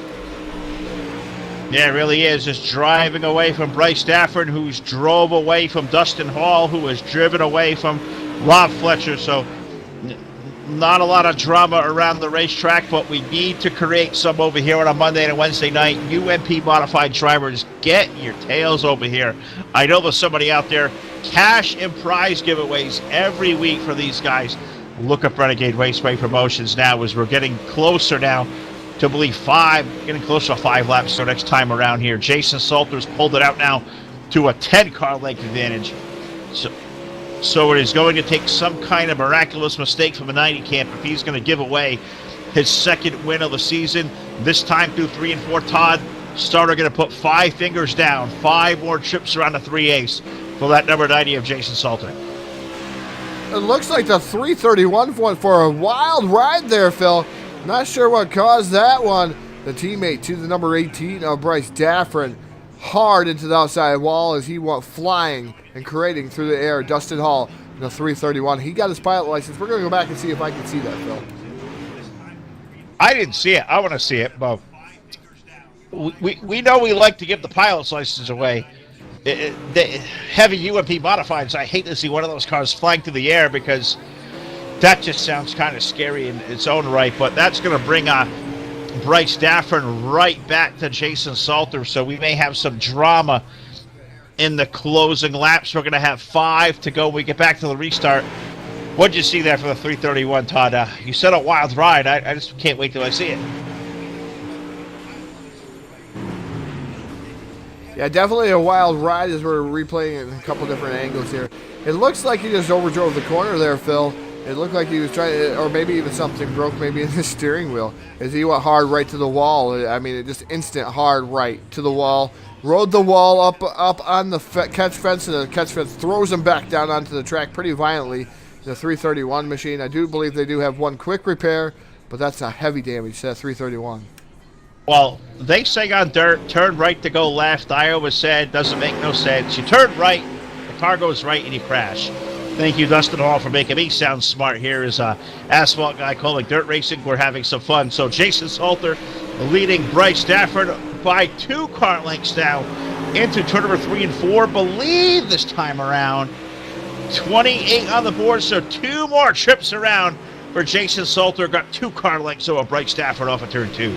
Yeah, it really is. Just driving away from Bryce Stafford, who's drove away from Dustin Hall, who was driven away from Rob Fletcher. So not a lot of drama around the racetrack, but we need to create some over here on a Monday and a Wednesday night. UMP modified drivers, get your tails over here. I know there's somebody out there. Cash and prize giveaways every week for these guys. Look up Renegade Raceway Promotions now as we're getting closer now to believe 5, getting closer to 5 laps so next time around here. Jason Salter's pulled it out now to a 10 car length advantage. So it is going to take some kind of miraculous mistake from a 90 camp if he's going to give away his 2nd win of the season. This time through 3 and 4, Todd, Starter going to put 5 fingers down, 5 more trips around the 3/8 for that number 90 of Jason Salter. It looks like the 331 went for a wild ride there, Phil. Not sure what caused that one. The teammate to the number 18 of Bryce Stafford hard into the outside wall as he went flying and creating through the air. Dustin Hall in the 331. He got his pilot license. We're going to go back and see if I can see that, Phil. I didn't see it. I want to see it, but we know we like to give the pilot's license away. The heavy UMP modifieds, I hate to see one of those cars flying through the air because that just sounds kind of scary in its own right, but that's going to bring Bryce Stafford right back to Jason Salter, so we may have some drama in the closing laps. We're going to have 5 to go when we get back to the restart. What did you see there for the 331, Todd? You said a wild ride. I just can't wait till I see it. Yeah, definitely a wild ride as we're replaying it in a couple different angles here. It looks like he just overdrove the corner there, Phil. It looked like he was trying to, or maybe even something broke maybe in the steering wheel as he went hard right to the wall. I mean, it just instant hard right to the wall. Rode the wall up on the catch fence, and the catch fence throws him back down onto the track pretty violently. The 331 machine, I do believe they do have one quick repair, but that's a heavy damage to that 331. Well, they say on dirt, turn right to go left. I always said, doesn't make no sense. You turn right, the car goes right, and you crash. Thank you, Dustin Hall, for making me sound smart here as asphalt guy calling dirt racing. We're having some fun. So Jason Salter leading Bryce Stafford by 2 car lengths now into turn number 3 and 4. Believe this time around 28 on the board, so 2 more trips around for Jason Salter. Got 2 car lengths over Bryce Stafford off of turn 2.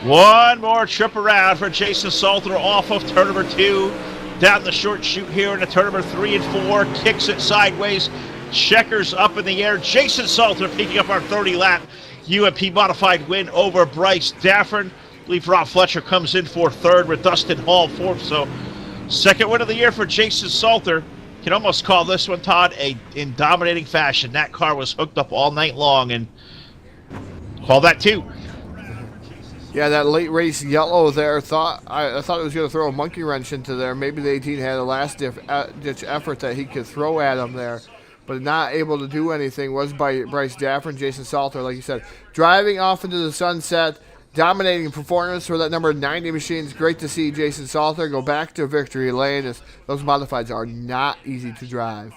One more trip around for Jason Salter off of turn number 2. Down the short chute here into turn number 3 and 4. Kicks it sideways. Checkers up in the air. Jason Salter picking up our 30-lap UMP modified win over Bryce Stafford. I believe Rob Fletcher comes in for 3rd with Dustin Hall 4th. So 2nd win of the year for Jason Salter. Can almost call this one, Todd, in dominating fashion. That car was hooked up all night long, and call that 2. Yeah, that late race yellow there, I thought it was going to throw a monkey wrench into there. Maybe the 18 had a last-ditch effort that he could throw at him there, but not able to do anything was by Bryce Stafford and Jason Salter, like you said. Driving off into the sunset, dominating performance for that number 90 machine. It's great to see Jason Salter go back to victory lane, as those modifieds are not easy to drive.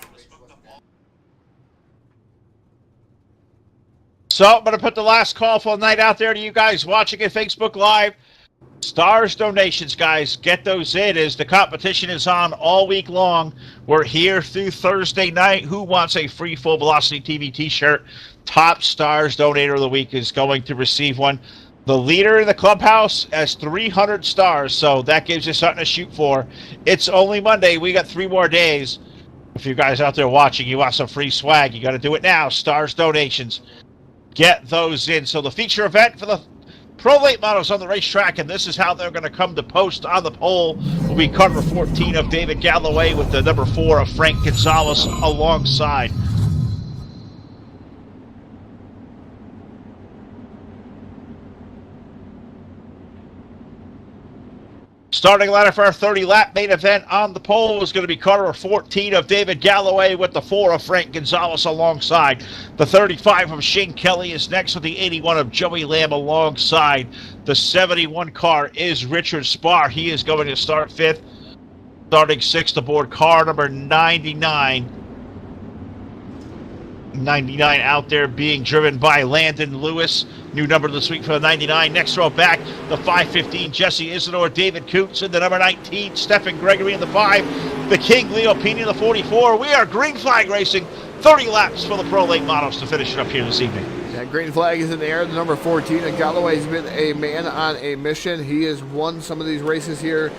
So I'm going to put the last call for the night out there to you guys watching at Facebook Live. Stars donations, guys. Get those in as the competition is on all week long. We're here through Thursday night. Who wants a free Full Velocity TV t-shirt? Top Stars Donator of the Week is going to receive one. The leader in the clubhouse has 300 stars, so that gives you something to shoot for. It's only Monday. We got 3 more days. If you guys out there watching, you want some free swag, you got to do it now. Stars donations. Get those in. So the feature event for the Pro Late Models on the racetrack, and this is how they're going to come to post on the pole, will be car number 14 of David Galloway with the number 4 of Frank Gonzalez alongside. Starting ladder for our 30-lap main event on the pole is going to be car number 14 of David Galloway with the 4 of Frank Gonzalez alongside. The 35 of Shane Kelly is next with the 81 of Joey Lamb alongside. The 71 car is Richard Spar. He is going to start 5th. Starting 6th aboard car number 99. 99 out there being driven by Landon Lewis. New number this week for the 99. Next row back, the 515, Jesse Isidore, David Coots in the number 19, Stephen Gregory in the 5, the King, Leo Pena in the 44. We are green flag racing, 30 laps for the Pro Late Models to finish it up here this evening. That green flag is in the air, the number 14, and Galloway's been a man on a mission. He has won some of these races here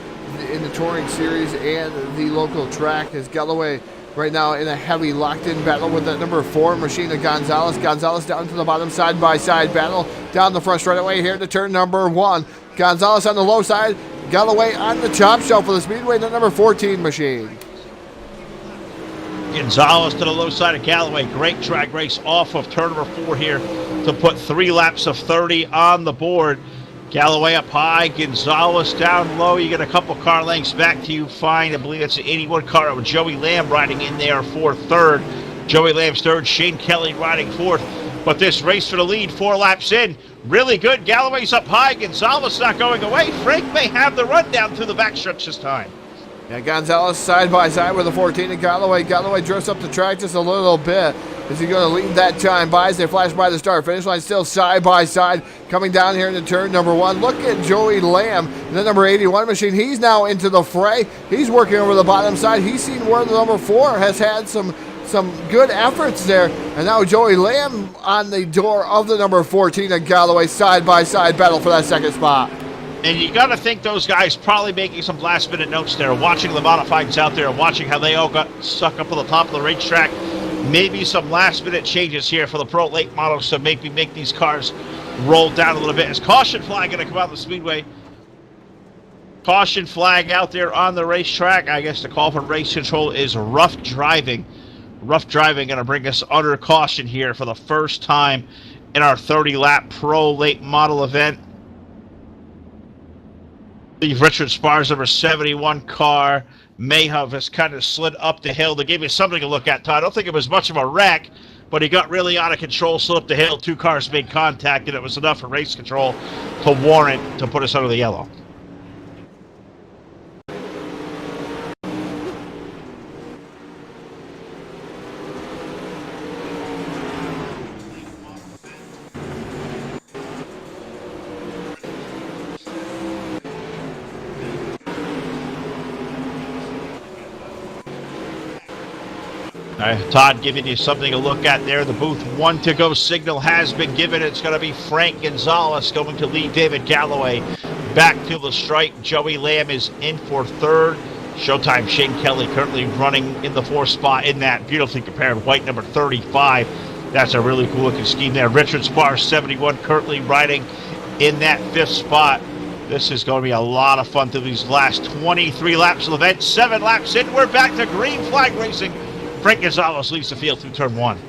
in the Touring Series and the local track, as Galloway right now in a heavy locked-in battle with that number 4 machine of Gonzalez. Gonzalez down to the bottom, side-by-side battle. Down the front straightaway here to turn number 1. Gonzalez on the low side. Galloway on the top shelf for the Speedway, the number 14 machine. Gonzalez to the low side of Galloway. Great drag race off of turn number 4 here to put 3 laps of 30 on the board. Galloway up high, Gonzalez down low. You get a couple car lengths back to you. Fine. I believe it's the 81 car with Joey Lamb riding in there for 3rd. Joey Lamb's 3rd. Shane Kelly riding 4th. But this race for the lead, 4 laps in. Really good. Galloway's up high. Gonzalez not going away. Frank may have the run down through the backstretch this time. Yeah, Gonzalez side by side with the 14 and Galloway. Galloway drifts up the track just a little bit. Is he going to lead that time by as they flash by the start finish line? Still side by side coming down here into turn number 1. Look at Joey Lamb, the number 81 machine. He's now into the fray. He's working over the bottom side. He's seen where the number 4 has had some good efforts there. And now Joey Lamb on the door of the number 14 and Galloway side by side battle for that 2nd spot. And you got to think those guys probably making some last-minute notes there, watching the modifieds out there, watching how they all got stuck up on the top of the racetrack. Maybe some last-minute changes here for the Pro Late Models to maybe make these cars roll down a little bit. Is caution flag going to come out of the Speedway? Caution flag out there on the racetrack. I guess the call for race control is rough driving. Rough driving going to bring us under caution here for the first time in our 30-lap Pro Late Model event. Richard Spar's number 71 car may have has kind of slid up the hill. They gave me something to look at, Todd. I don't think it was much of a wreck, but he got really out of control, slipped the hill. 2 cars made contact, and it was enough for race control to warrant to put us under the yellow. Todd giving you something to look at there. The booth 1 to go signal has been given. It's going to be Frank Gonzalez going to lead David Galloway back to the strike. Joey Lamb is in for 3rd. Showtime Shane Kelly currently running in the 4th spot in that beautifully prepared white number 35. That's a really cool looking scheme there. Richard Spar 71 currently riding in that 5th spot. This is going to be a lot of fun through these last 23 laps of the event. 7 laps in, we're back to green flag racing. Frank Gonzalez leads the field through turn 1.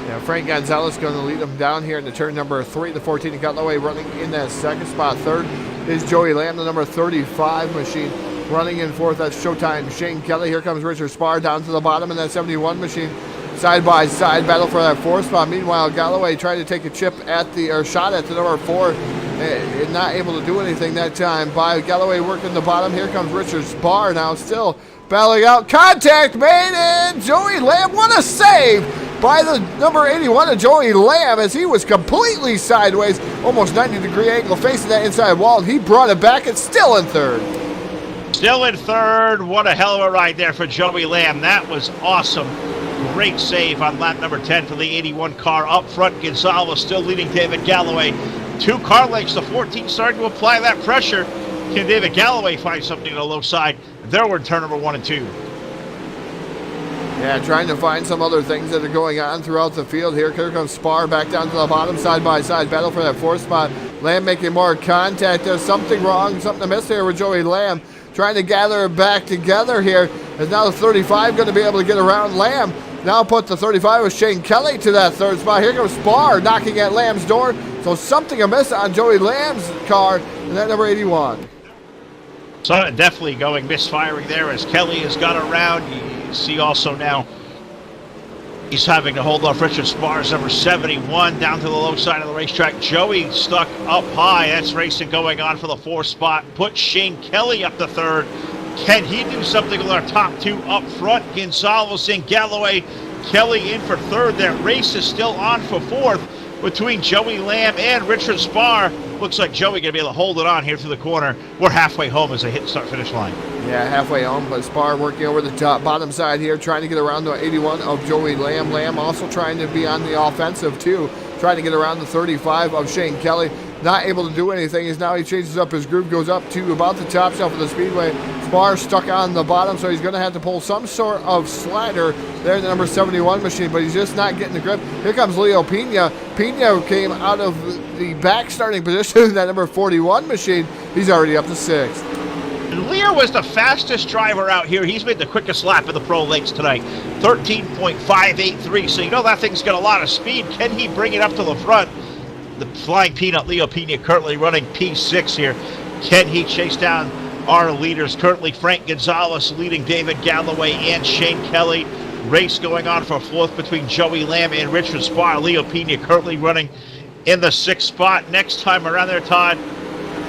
Yeah, Frank Gonzalez going to lead them down here into turn number 3. The 14 Galloway running in that 2nd spot. 3rd is Joey Lamb, the number 35 machine. Running in 4th, that's Showtime Shane Kelly. Here comes Richard Spar down to the bottom in that 71 machine. Side by side battle for that 4th spot. Meanwhile, Galloway trying to take a chip at shot at the number 4. And not able to do anything that time. By Galloway working the bottom. Here comes Richard Spar now still battling out. Contact made, and Joey Lamb, what a save by the number 81 of Joey Lamb as he was completely sideways, almost 90-degree angle facing that inside wall. He brought it back. It's still in 3rd. Still in 3rd. What a hell of a ride there for Joey Lamb. That was awesome. Great save on lap number 10 for the 81 car. Up front, Gonzalez still leading David Galloway. 2 car lengths. The 14 starting to apply that pressure. Can David Galloway find something on the low side? There were turn number 1 and 2. Yeah, trying to find some other things that are going on throughout the field here. Here comes Spar back down to the bottom, side by side battle for that 4th spot. Lamb making more contact. There's something wrong, something to miss here with Joey Lamb. Trying to gather it back together here. Is now the 35 going to be able to get around Lamb. Now put the 35 with Shane Kelly to that 3rd spot. Here comes Spar knocking at Lamb's door. So something amiss on Joey Lamb's car in that number 81. So definitely going misfiring there as Kelly has got around. You see also now he's having to hold off Richard Spar's number 71 down to the low side of the racetrack. Joey stuck up high. That's racing going on for the 4th spot. Put Shane Kelly up to 3rd. Can he do something with our top 2 up front? Gonzalez in, Galloway, Kelly in for 3rd. That race is still on for 4th between Joey Lamb and Richard Spar. Looks like Joey going to be able to hold it on here through the corner. We're halfway home as they hit start-finish line. Yeah, halfway home, but Spar working over the bottom side here, trying to get around the 81 of Joey Lamb. Lamb also trying to be on the offensive, too, trying to get around the 35 of Shane Kelly. Not able to do anything as now he changes up his groove, goes up to about the top shelf of the speedway. Spar stuck on the bottom, so he's going to have to pull some sort of slider there in the number 71 machine, but he's just not getting the grip. Here comes Leo Pena. Pena came out of the back starting position in that number 41 machine. He's already up to 6th. And Leo was the fastest driver out here. He's made the quickest lap of the Pro Lakes tonight, 13.583. So you know that thing's got a lot of speed. Can he bring it up to the front? The Flying Peanut, Leo Pena, currently running P6 here. Can he chase down our leaders? Currently Frank Gonzalez leading David Galloway and Shane Kelly. Race going on for 4th between Joey Lamb and Richard Spar. Leo Pena currently running in the 6th spot. Next time around there, Todd,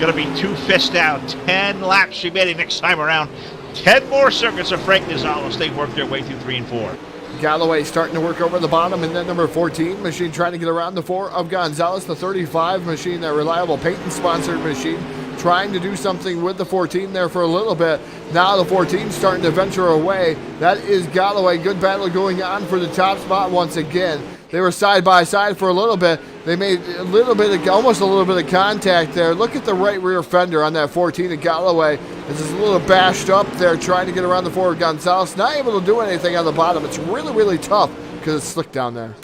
going to be 2 fists down. 10 laps remaining next time around. 10 more circuits of Frank Gonzalez. They work their way through 3 and 4. Galloway starting to work over the bottom, and then number 14 machine trying to get around the 4 of Gonzalez. The 35 machine, that reliable Peyton-sponsored machine, trying to do something with the 14 there for a little bit. Now the 14 starting to venture away. That is Galloway. Good battle going on for the top spot once again. They were side by side for a little bit. They made a little bit of, almost a little bit of contact there. Look at the right rear fender on that 14 of Galloway. It's just a little bashed up there trying to get around the 4 of Gonzalez. Not able to do anything on the bottom. It's really, really tough because it's slick down there.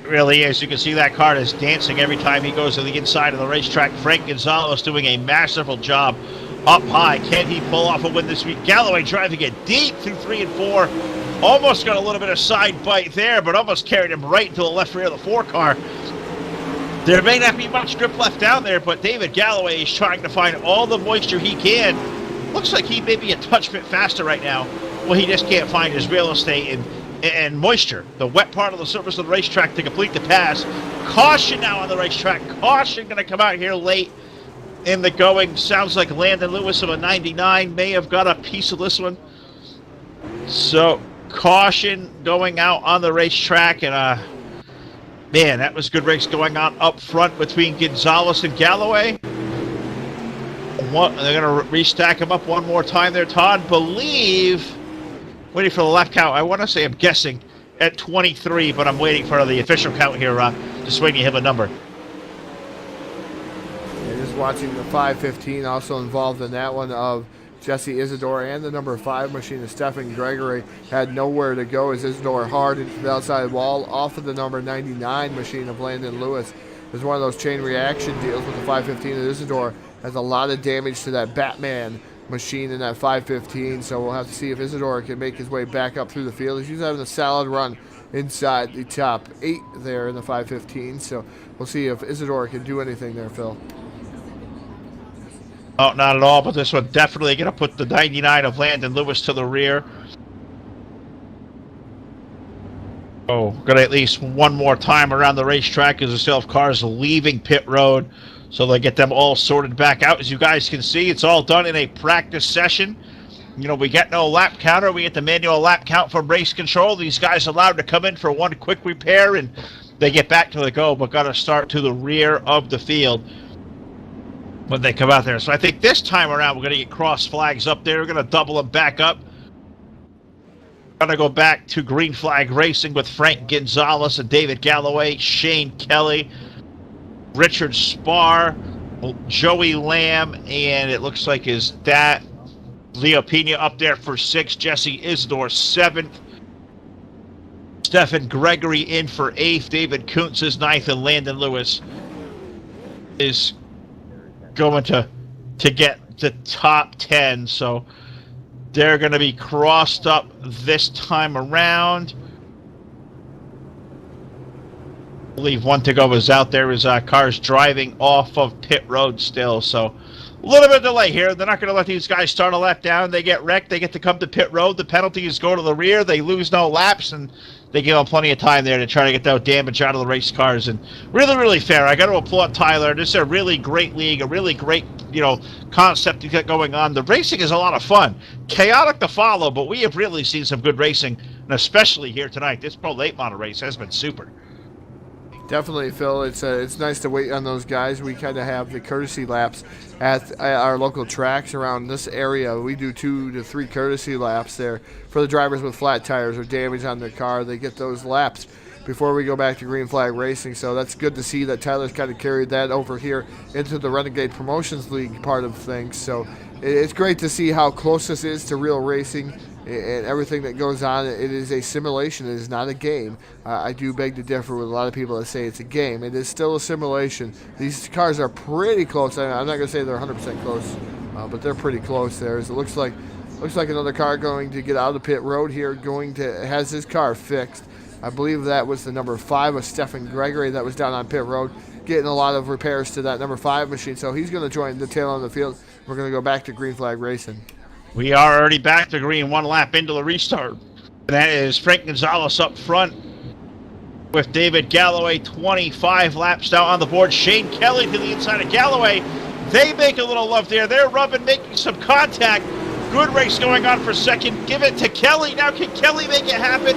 It really is. You can see that car is dancing every time he goes to the inside of the racetrack. Frank Gonzalez doing a masterful job up high. Can he pull off a win this week? Galloway driving it deep through 3 and 4. Almost got a little bit of side bite there, but almost carried him right into the left rear of the 4 car. There may not be much grip left down there, but David Galloway is trying to find all the moisture he can. Looks like he may be a touch bit faster right now. Well, he just can't find his real estate, and and moisture, the wet part of the surface of the racetrack to complete the pass. Caution now on the racetrack. Caution going to come out here late in the going. Sounds like Landon Lewis of a 99 may have got a piece of this one. So caution going out on the racetrack, and man, that was a good race going on up front between Gonzalez and Galloway. They're going to restack them up one more time there, Todd. Believe, waiting for the lap count. I want to say, I'm guessing at 23, but I'm waiting for the official count here. Just waiting to hit a number. Yeah, just watching the 515 also involved in that one of Jesse Isidore, and the number 5 machine of Stephen Gregory had nowhere to go as Isidore hard into the outside wall off of the number 99 machine of Landon Lewis. There's one of those chain reaction deals with the 515 of Isidore. Has a lot of damage to that Batman machine in that 515, so we'll have to see if Isidore can make his way back up through the field. He's having a solid run inside the top 8 there in the 515, so we'll see if Isidore can do anything there, Phil. Oh, not at all, but this one definitely going to put the 99 of Landon Lewis to the rear. Oh, going to at least one more time around the racetrack as we still have cars leaving pit road. So they get them all sorted back out. As you guys can see, it's all done in a practice session. You know, we get no lap counter. We get the manual lap count from race control. These guys allowed to come in for one quick repair, and they get back to the go, but got to start to the rear of the field when they come out there. So I think this time around, we're going to get cross flags up there. We're going to double them back up. Going to go back to green flag racing with Frank Gonzalez and David Galloway, Shane Kelly, Richard Spar, Joey Lamb, and it looks like is that Leo Pena up there for 6th, Jesse Isidore 7th, Stephen Gregory in for 8th, David Kuntz is 9th, and Landon Lewis is going to get the top 10. So they're going to be crossed up this time around. I believe one to go is out there as cars driving off of pit road still. So a little bit of delay here. They're not going to let these guys start a lap down. They get wrecked. They get to come to pit road. The penalty is go to the rear. They lose no laps, and they give them plenty of time there to try to get that damage out of the race cars. And really, really fair. I got to applaud Tyler. This is a really great league, a really great, concept to get going on. The racing is a lot of fun. Chaotic to follow, but we have really seen some good racing, and especially here tonight. This Pro Late Model race has been super. Definitely, Phil. It's nice to wait on those guys. We kind of have the courtesy laps at our local tracks around this area. We do 2 to 3 courtesy laps there for the drivers with flat tires or damage on their car. They get those laps before we go back to green flag racing. So that's good to see that Tyler's kind of carried that over here into the Renegade Promotions League part of things. So it's great to see how close this is to real racing and everything that goes on. It is a simulation. It is not a game. I do beg to differ with a lot of people that say it's a game. It is still a simulation. These cars are pretty close. I'm not going to say they're 100% close, but they're pretty close there. As it looks like another car going to get out of the pit road here, has his car fixed. I believe that was the number 5 of Stephen Gregory that was down on pit road, getting a lot of repairs to that number 5 machine. So he's going to join the tail on the field. We're going to go back to green flag racing. We are already back to green, one lap into the restart. And that is Frank Gonzalez up front with David Galloway, 25 laps down on the board. Shane Kelly to the inside of Galloway. They make a little love there. They're rubbing, making some contact. Good race going on for second. Give it to Kelly. Now can Kelly make it happen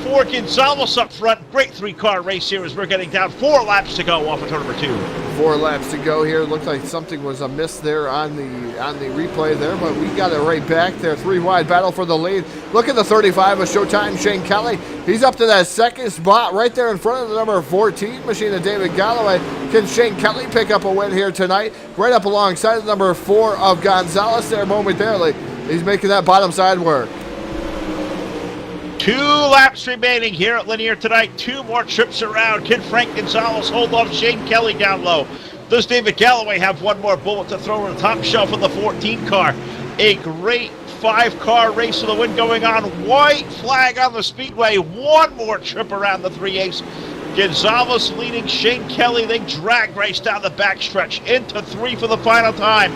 for Gonzalez up front? Great 3-car race here as we're getting down 4 laps to go off of turn number 2. 4 laps to go here. Looks like something was amiss there on the replay there, but we got it right back there. 3 wide battle for the lead. Look at the 35 of Showtime Shane Kelly. He's up to that second spot right there in front of the number 14 machine of David Galloway. Can Shane Kelly pick up a win here tonight? Right up alongside the number 4 of Gonzalez there momentarily. He's making that bottom side work. 2 laps remaining here at Linear tonight. 2 more trips around. Can Frank Gonzalez hold off Shane Kelly down low? Does David Galloway have one more bullet to throw on the top shelf of the 14 car? A great 5-car race for the win going on. White flag on the speedway. 1 more trip around the 3/8. Gonzalez leading Shane Kelly. They drag race down the backstretch into 3 for the final time.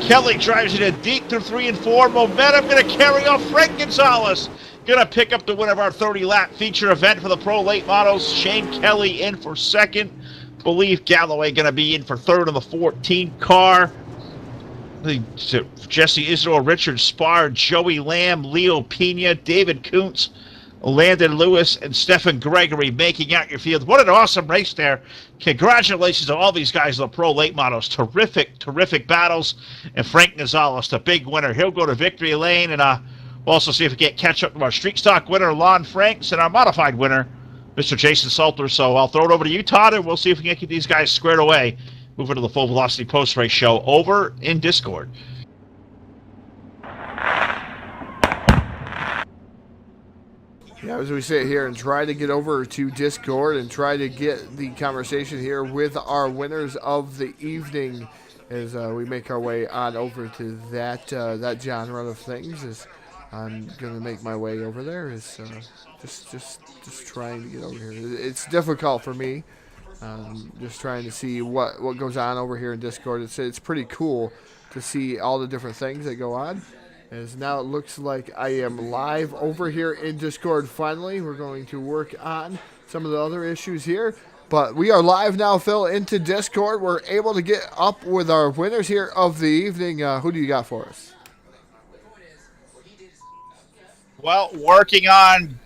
Kelly drives it in deep through 3 and 4. Momentum going to carry off Frank Gonzalez Gonna pick up the win of our 30-lap feature event for the Pro Late Models. Shane Kelly in for second. Believe Galloway gonna be in for third on the 14 car. Jesse Isidore, Richard Spar, Joey Lamb, Leo Pena, David Kuntz, Landon Lewis, and Stephen Gregory making out your field. What an awesome race there. Congratulations to all these guys in the Pro Late Models. Terrific, terrific battles. And Frank Gonzalez, the big winner. He'll go to victory lane, and we'll also see if we can't catch up to our street stock winner, Lon Franks, and our modified winner, Mr. Jason Salter. So I'll throw it over to you, Todd, and we'll see if we can get these guys squared away. Moving to the Full Velocity Post-Race Show over in Discord. Yeah, as we sit here and try to get over to Discord and try to get the conversation here with our winners of the evening as we make our way on over to that genre of things. As I'm gonna make my way over there. Is just trying to get over here. It's difficult for me. Just trying to see what goes on over here in Discord. It's pretty cool to see all the different things that go on. As now it looks like I am live over here in Discord finally. We're going to work on some of the other issues here. But we are live now, Phil, into Discord. We're able to get up with our winners here of the evening. Who do you got for us? Well, working on...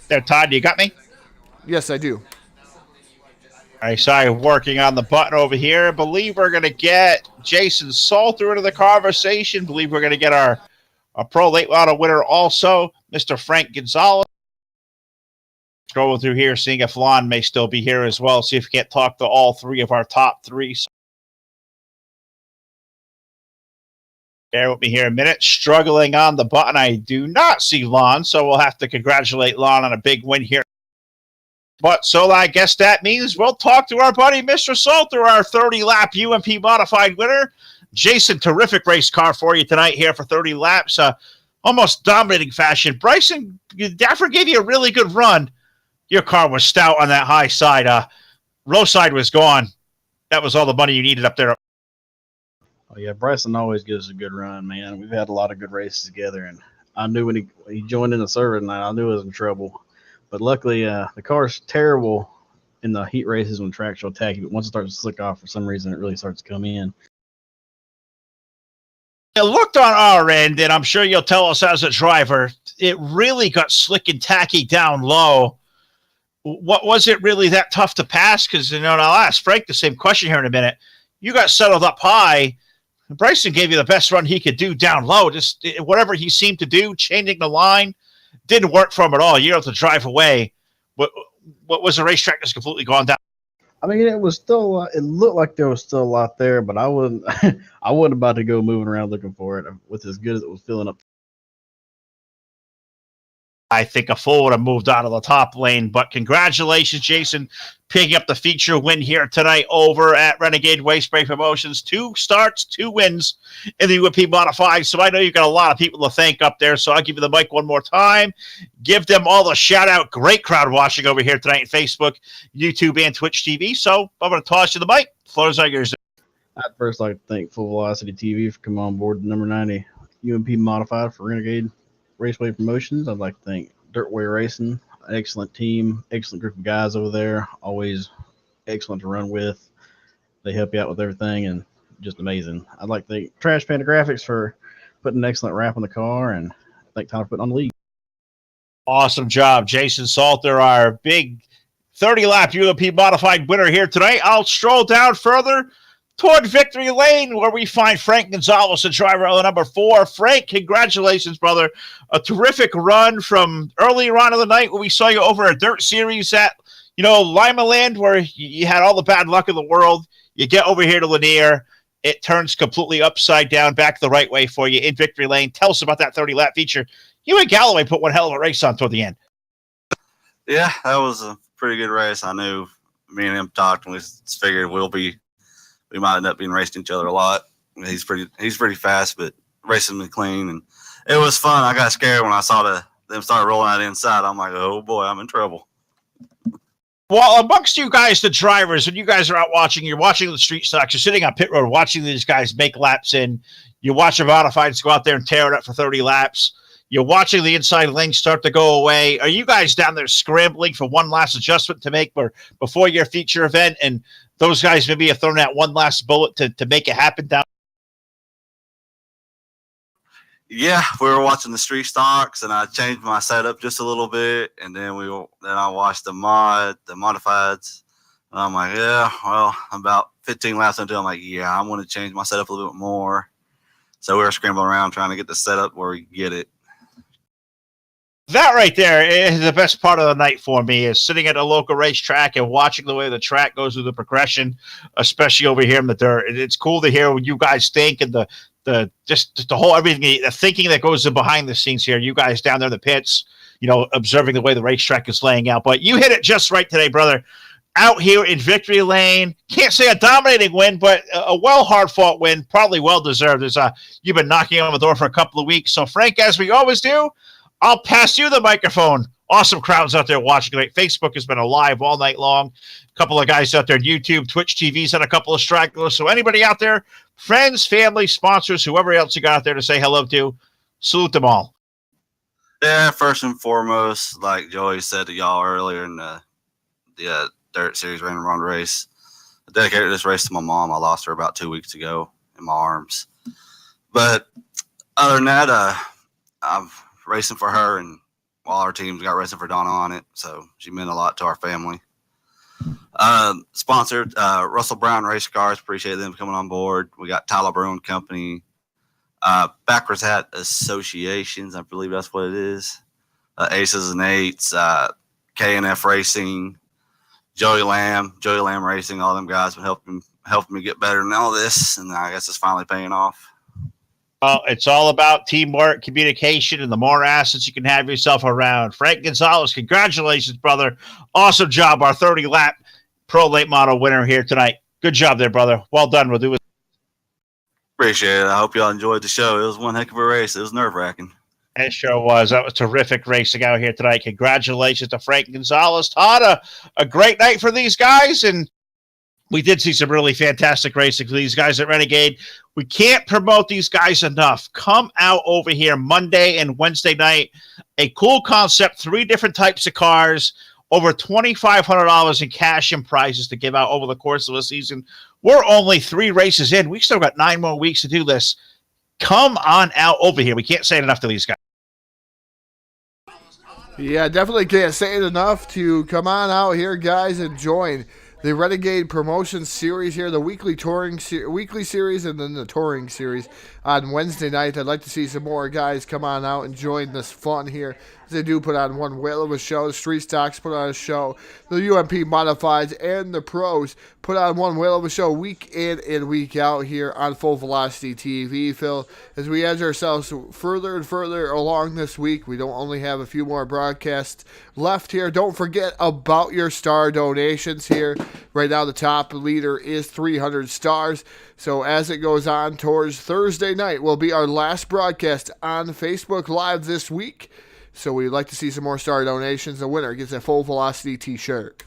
There, Todd, you got me? Yes, I do. All right, sorry, working on the button over here. Believe we're going to get Jason Salter into the conversation. Believe we're going to get our Pro Late Model winner also, Mr. Frank Gonzalez. Scrolling through here, seeing if Lon may still be here as well. See if we can't talk to all three of our top three. Bear with me here a minute. Struggling on the button. I do not see Lon, so we'll have to congratulate Lon on a big win here. But so I guess that means we'll talk to our buddy, Mr. Salter, our 30-lap UMP modified winner. Jason, terrific race car for you tonight here for 30 laps. Almost dominating fashion. Bryson, Daffer gave you a really good run. Your car was stout on that high side. Low side was gone. That was all the money you needed up there. Oh, yeah, Bryson always gives a good run, man. We've had a lot of good races together, and I knew when he joined in the server tonight, I knew he was in trouble. But luckily, the car's terrible in the heat races when track's real tacky, but once it starts to slick off, for some reason, it really starts to come in. It looked on our end, and I'm sure you'll tell us as a driver, it really got slick and tacky down low. What was it really that tough to pass? Because, I'll ask Frank the same question here in a minute. You got settled up high. Bryson gave you the best run he could do down low. Just whatever he seemed to do, changing the line, didn't work for him at all. You have to drive away. What was the racetrack that's completely gone down? I mean, it was still. It looked like there was still a lot there, but I wasn't. I wasn't about to go moving around looking for it with as good as it was filling up. I think a fool would have moved out of the top lane, but congratulations, Jason, picking up the feature win here tonight over at Renegade Raceway Promotions. 2 starts, 2 wins in the UMP Modified, so I know you've got a lot of people to thank up there, so I'll give you the mic one more time. Give them all a shout-out. Great crowd watching over here tonight on Facebook, YouTube, and Twitch TV, so I'm going to toss you the mic. Floor's all yours. I'd first like to thank Full Velocity TV for coming on board the number 90 UMP Modified for Renegade Raceway Promotions. I'd like to thank Dirtway Racing, excellent team, excellent group of guys over there, always excellent to run with. They help you out with everything and just amazing. I'd like to thank Trash Panda Graphics for putting an excellent wrap on the car, and thank Tyler for putting on the lead. Awesome job, Jason Salter, our big 30-lap UMP Modified winner here tonight. I'll stroll down further toward victory lane, where we find Frank Gonzalez, the driver of the number 4. Frank, congratulations, brother. A terrific run from earlier on in the night when we saw you over a dirt series at, Lima Land, where you had all the bad luck in the world. You get over here to Lanier. It turns completely upside down, back the right way for you in victory lane. Tell us about that 30-lap feature. You and Galloway put one hell of a race on toward the end. Yeah, that was a pretty good race. I knew me and him talked, and we figured we might end up being racing each other a lot. He's pretty fast, but racing me clean, and it was fun. I got scared when I saw them start rolling out inside. I'm like, oh boy, I'm in trouble. Well, amongst you guys, the drivers, when you guys are out watching, you're watching the street stocks, you're sitting on pit road watching these guys make laps in. You watch the modifieds go out there and tear it up for 30 laps. You're watching the inside lanes start to go away. Are you guys down there scrambling for one last adjustment to make before your feature event? And those guys maybe have thrown out one last bullet to make it happen down? Yeah, we were watching the street stocks, and I changed my setup just a little bit, and then I watched the modifieds, and I'm like, yeah, well, about 15 laps until I'm like, yeah, I want to change my setup a little bit more. So we were scrambling around trying to get the setup where we get it. That right there is the best part of the night for me, is sitting at a local racetrack and watching the way the track goes through the progression, especially over here in the dirt. It's cool to hear what you guys think and the whole everything, the thinking that goes behind the scenes here. You guys down there in the pits, observing the way the racetrack is laying out. But you hit it just right today, brother. Out here in victory lane, can't say a dominating win, but a hard fought win, probably well deserved. You've been knocking on the door for a couple of weeks. So Frank, as we always do, I'll pass you the microphone. Awesome crowds out there watching tonight. Facebook has been alive all night long. A couple of guys out there on YouTube, Twitch TV's had a couple of stragglers. So anybody out there, friends, family, sponsors, whoever else you got out there to say hello to, salute them all. Yeah, first and foremost, like Joey said to y'all earlier in the Dirt Series Random Run race, I dedicated this race to my mom. I lost her about 2 weeks ago in my arms. But other than that, I'm racing for her, and all our teams got racing for Donna on it, so she meant a lot to our family. Sponsored Russell Brown Race Cars, appreciate them coming on board. We got Tyler Brewing Company, Backwards Hat Associations, I believe that's what it is. Aces and Eights, K&F Racing, Joey Lamb Racing, all them guys have been helping me get better than all this, and I guess it's finally paying off. Well, it's all about teamwork, communication, and the more assets you can have yourself around. Frank Gonzalez, congratulations, brother. Awesome job. Our 30-lap Pro Late Model winner here tonight. Good job there, brother. Well done. We'll do it. Appreciate it. I hope y'all enjoyed the show. It was one heck of a race. It was nerve-wracking. It sure was. That was terrific racing out here tonight. Congratulations to Frank Gonzalez. Todd, a great night for these guys, and we did see some really fantastic racing for these guys at Renegade. We can't promote these guys enough. Come out over here Monday and Wednesday night. A cool concept, 3 different types of cars, over $2,500 in cash and prizes to give out over the course of the season. We're only 3 races in. We still got 9 more weeks to do this. Come on out over here. We can't say it enough to these guys. Yeah, definitely can't say it enough to come on out here, guys, and join the Renegade Promotion Series here, the weekly series, and then the touring series on Wednesday night. I'd like to see some more guys come on out and join this fun here. They do put on one whale of a show. The Street Stocks put on a show. The UMP Modifieds and the Pros put on one whale of a show week in and week out here on Full Velocity TV, Phil. As we edge ourselves further and further along this week, we don't only have a few more broadcasts left here. Don't forget about your star donations here. Right now, the top leader is 300 stars. So as it goes on towards Thursday night, will be our last broadcast on Facebook Live this week. So we'd like to see some more star donations. The winner gets a Full Velocity t-shirt.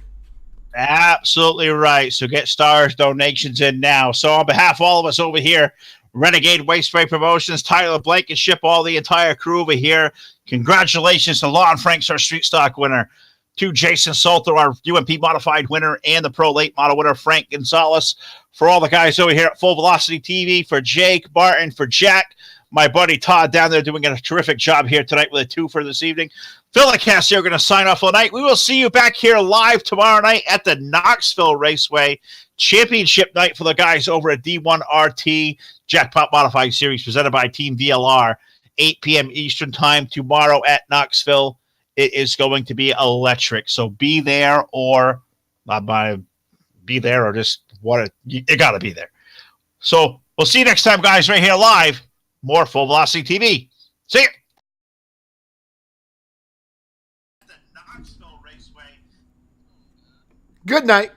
Absolutely right. So get stars donations in now. So on behalf of all of us over here, Renegade Raceway Promotions, Tyler Blankenship, all the entire crew over here, congratulations to Lon Franks, our Street Stock winner, to Jason Salter, our UMP Modified winner, and the Pro Late Model winner, Frank Gonzalez. For all the guys over here at Full Velocity TV, for Jake, Martin, for Jack, my buddy Todd down there doing a terrific job here tonight with a 2 for this evening. Phil and Cassie are going to sign off all night. We will see you back here live tomorrow night at the Knoxville Raceway Championship night for the guys over at D1RT Jackpot Modified Series presented by Team VLR, 8 p.m. Eastern Time tomorrow at Knoxville. It is going to be electric. So be there or just you got to be there. So we'll see you next time, guys, right here live. More Full Velocity TV. See you. Good night.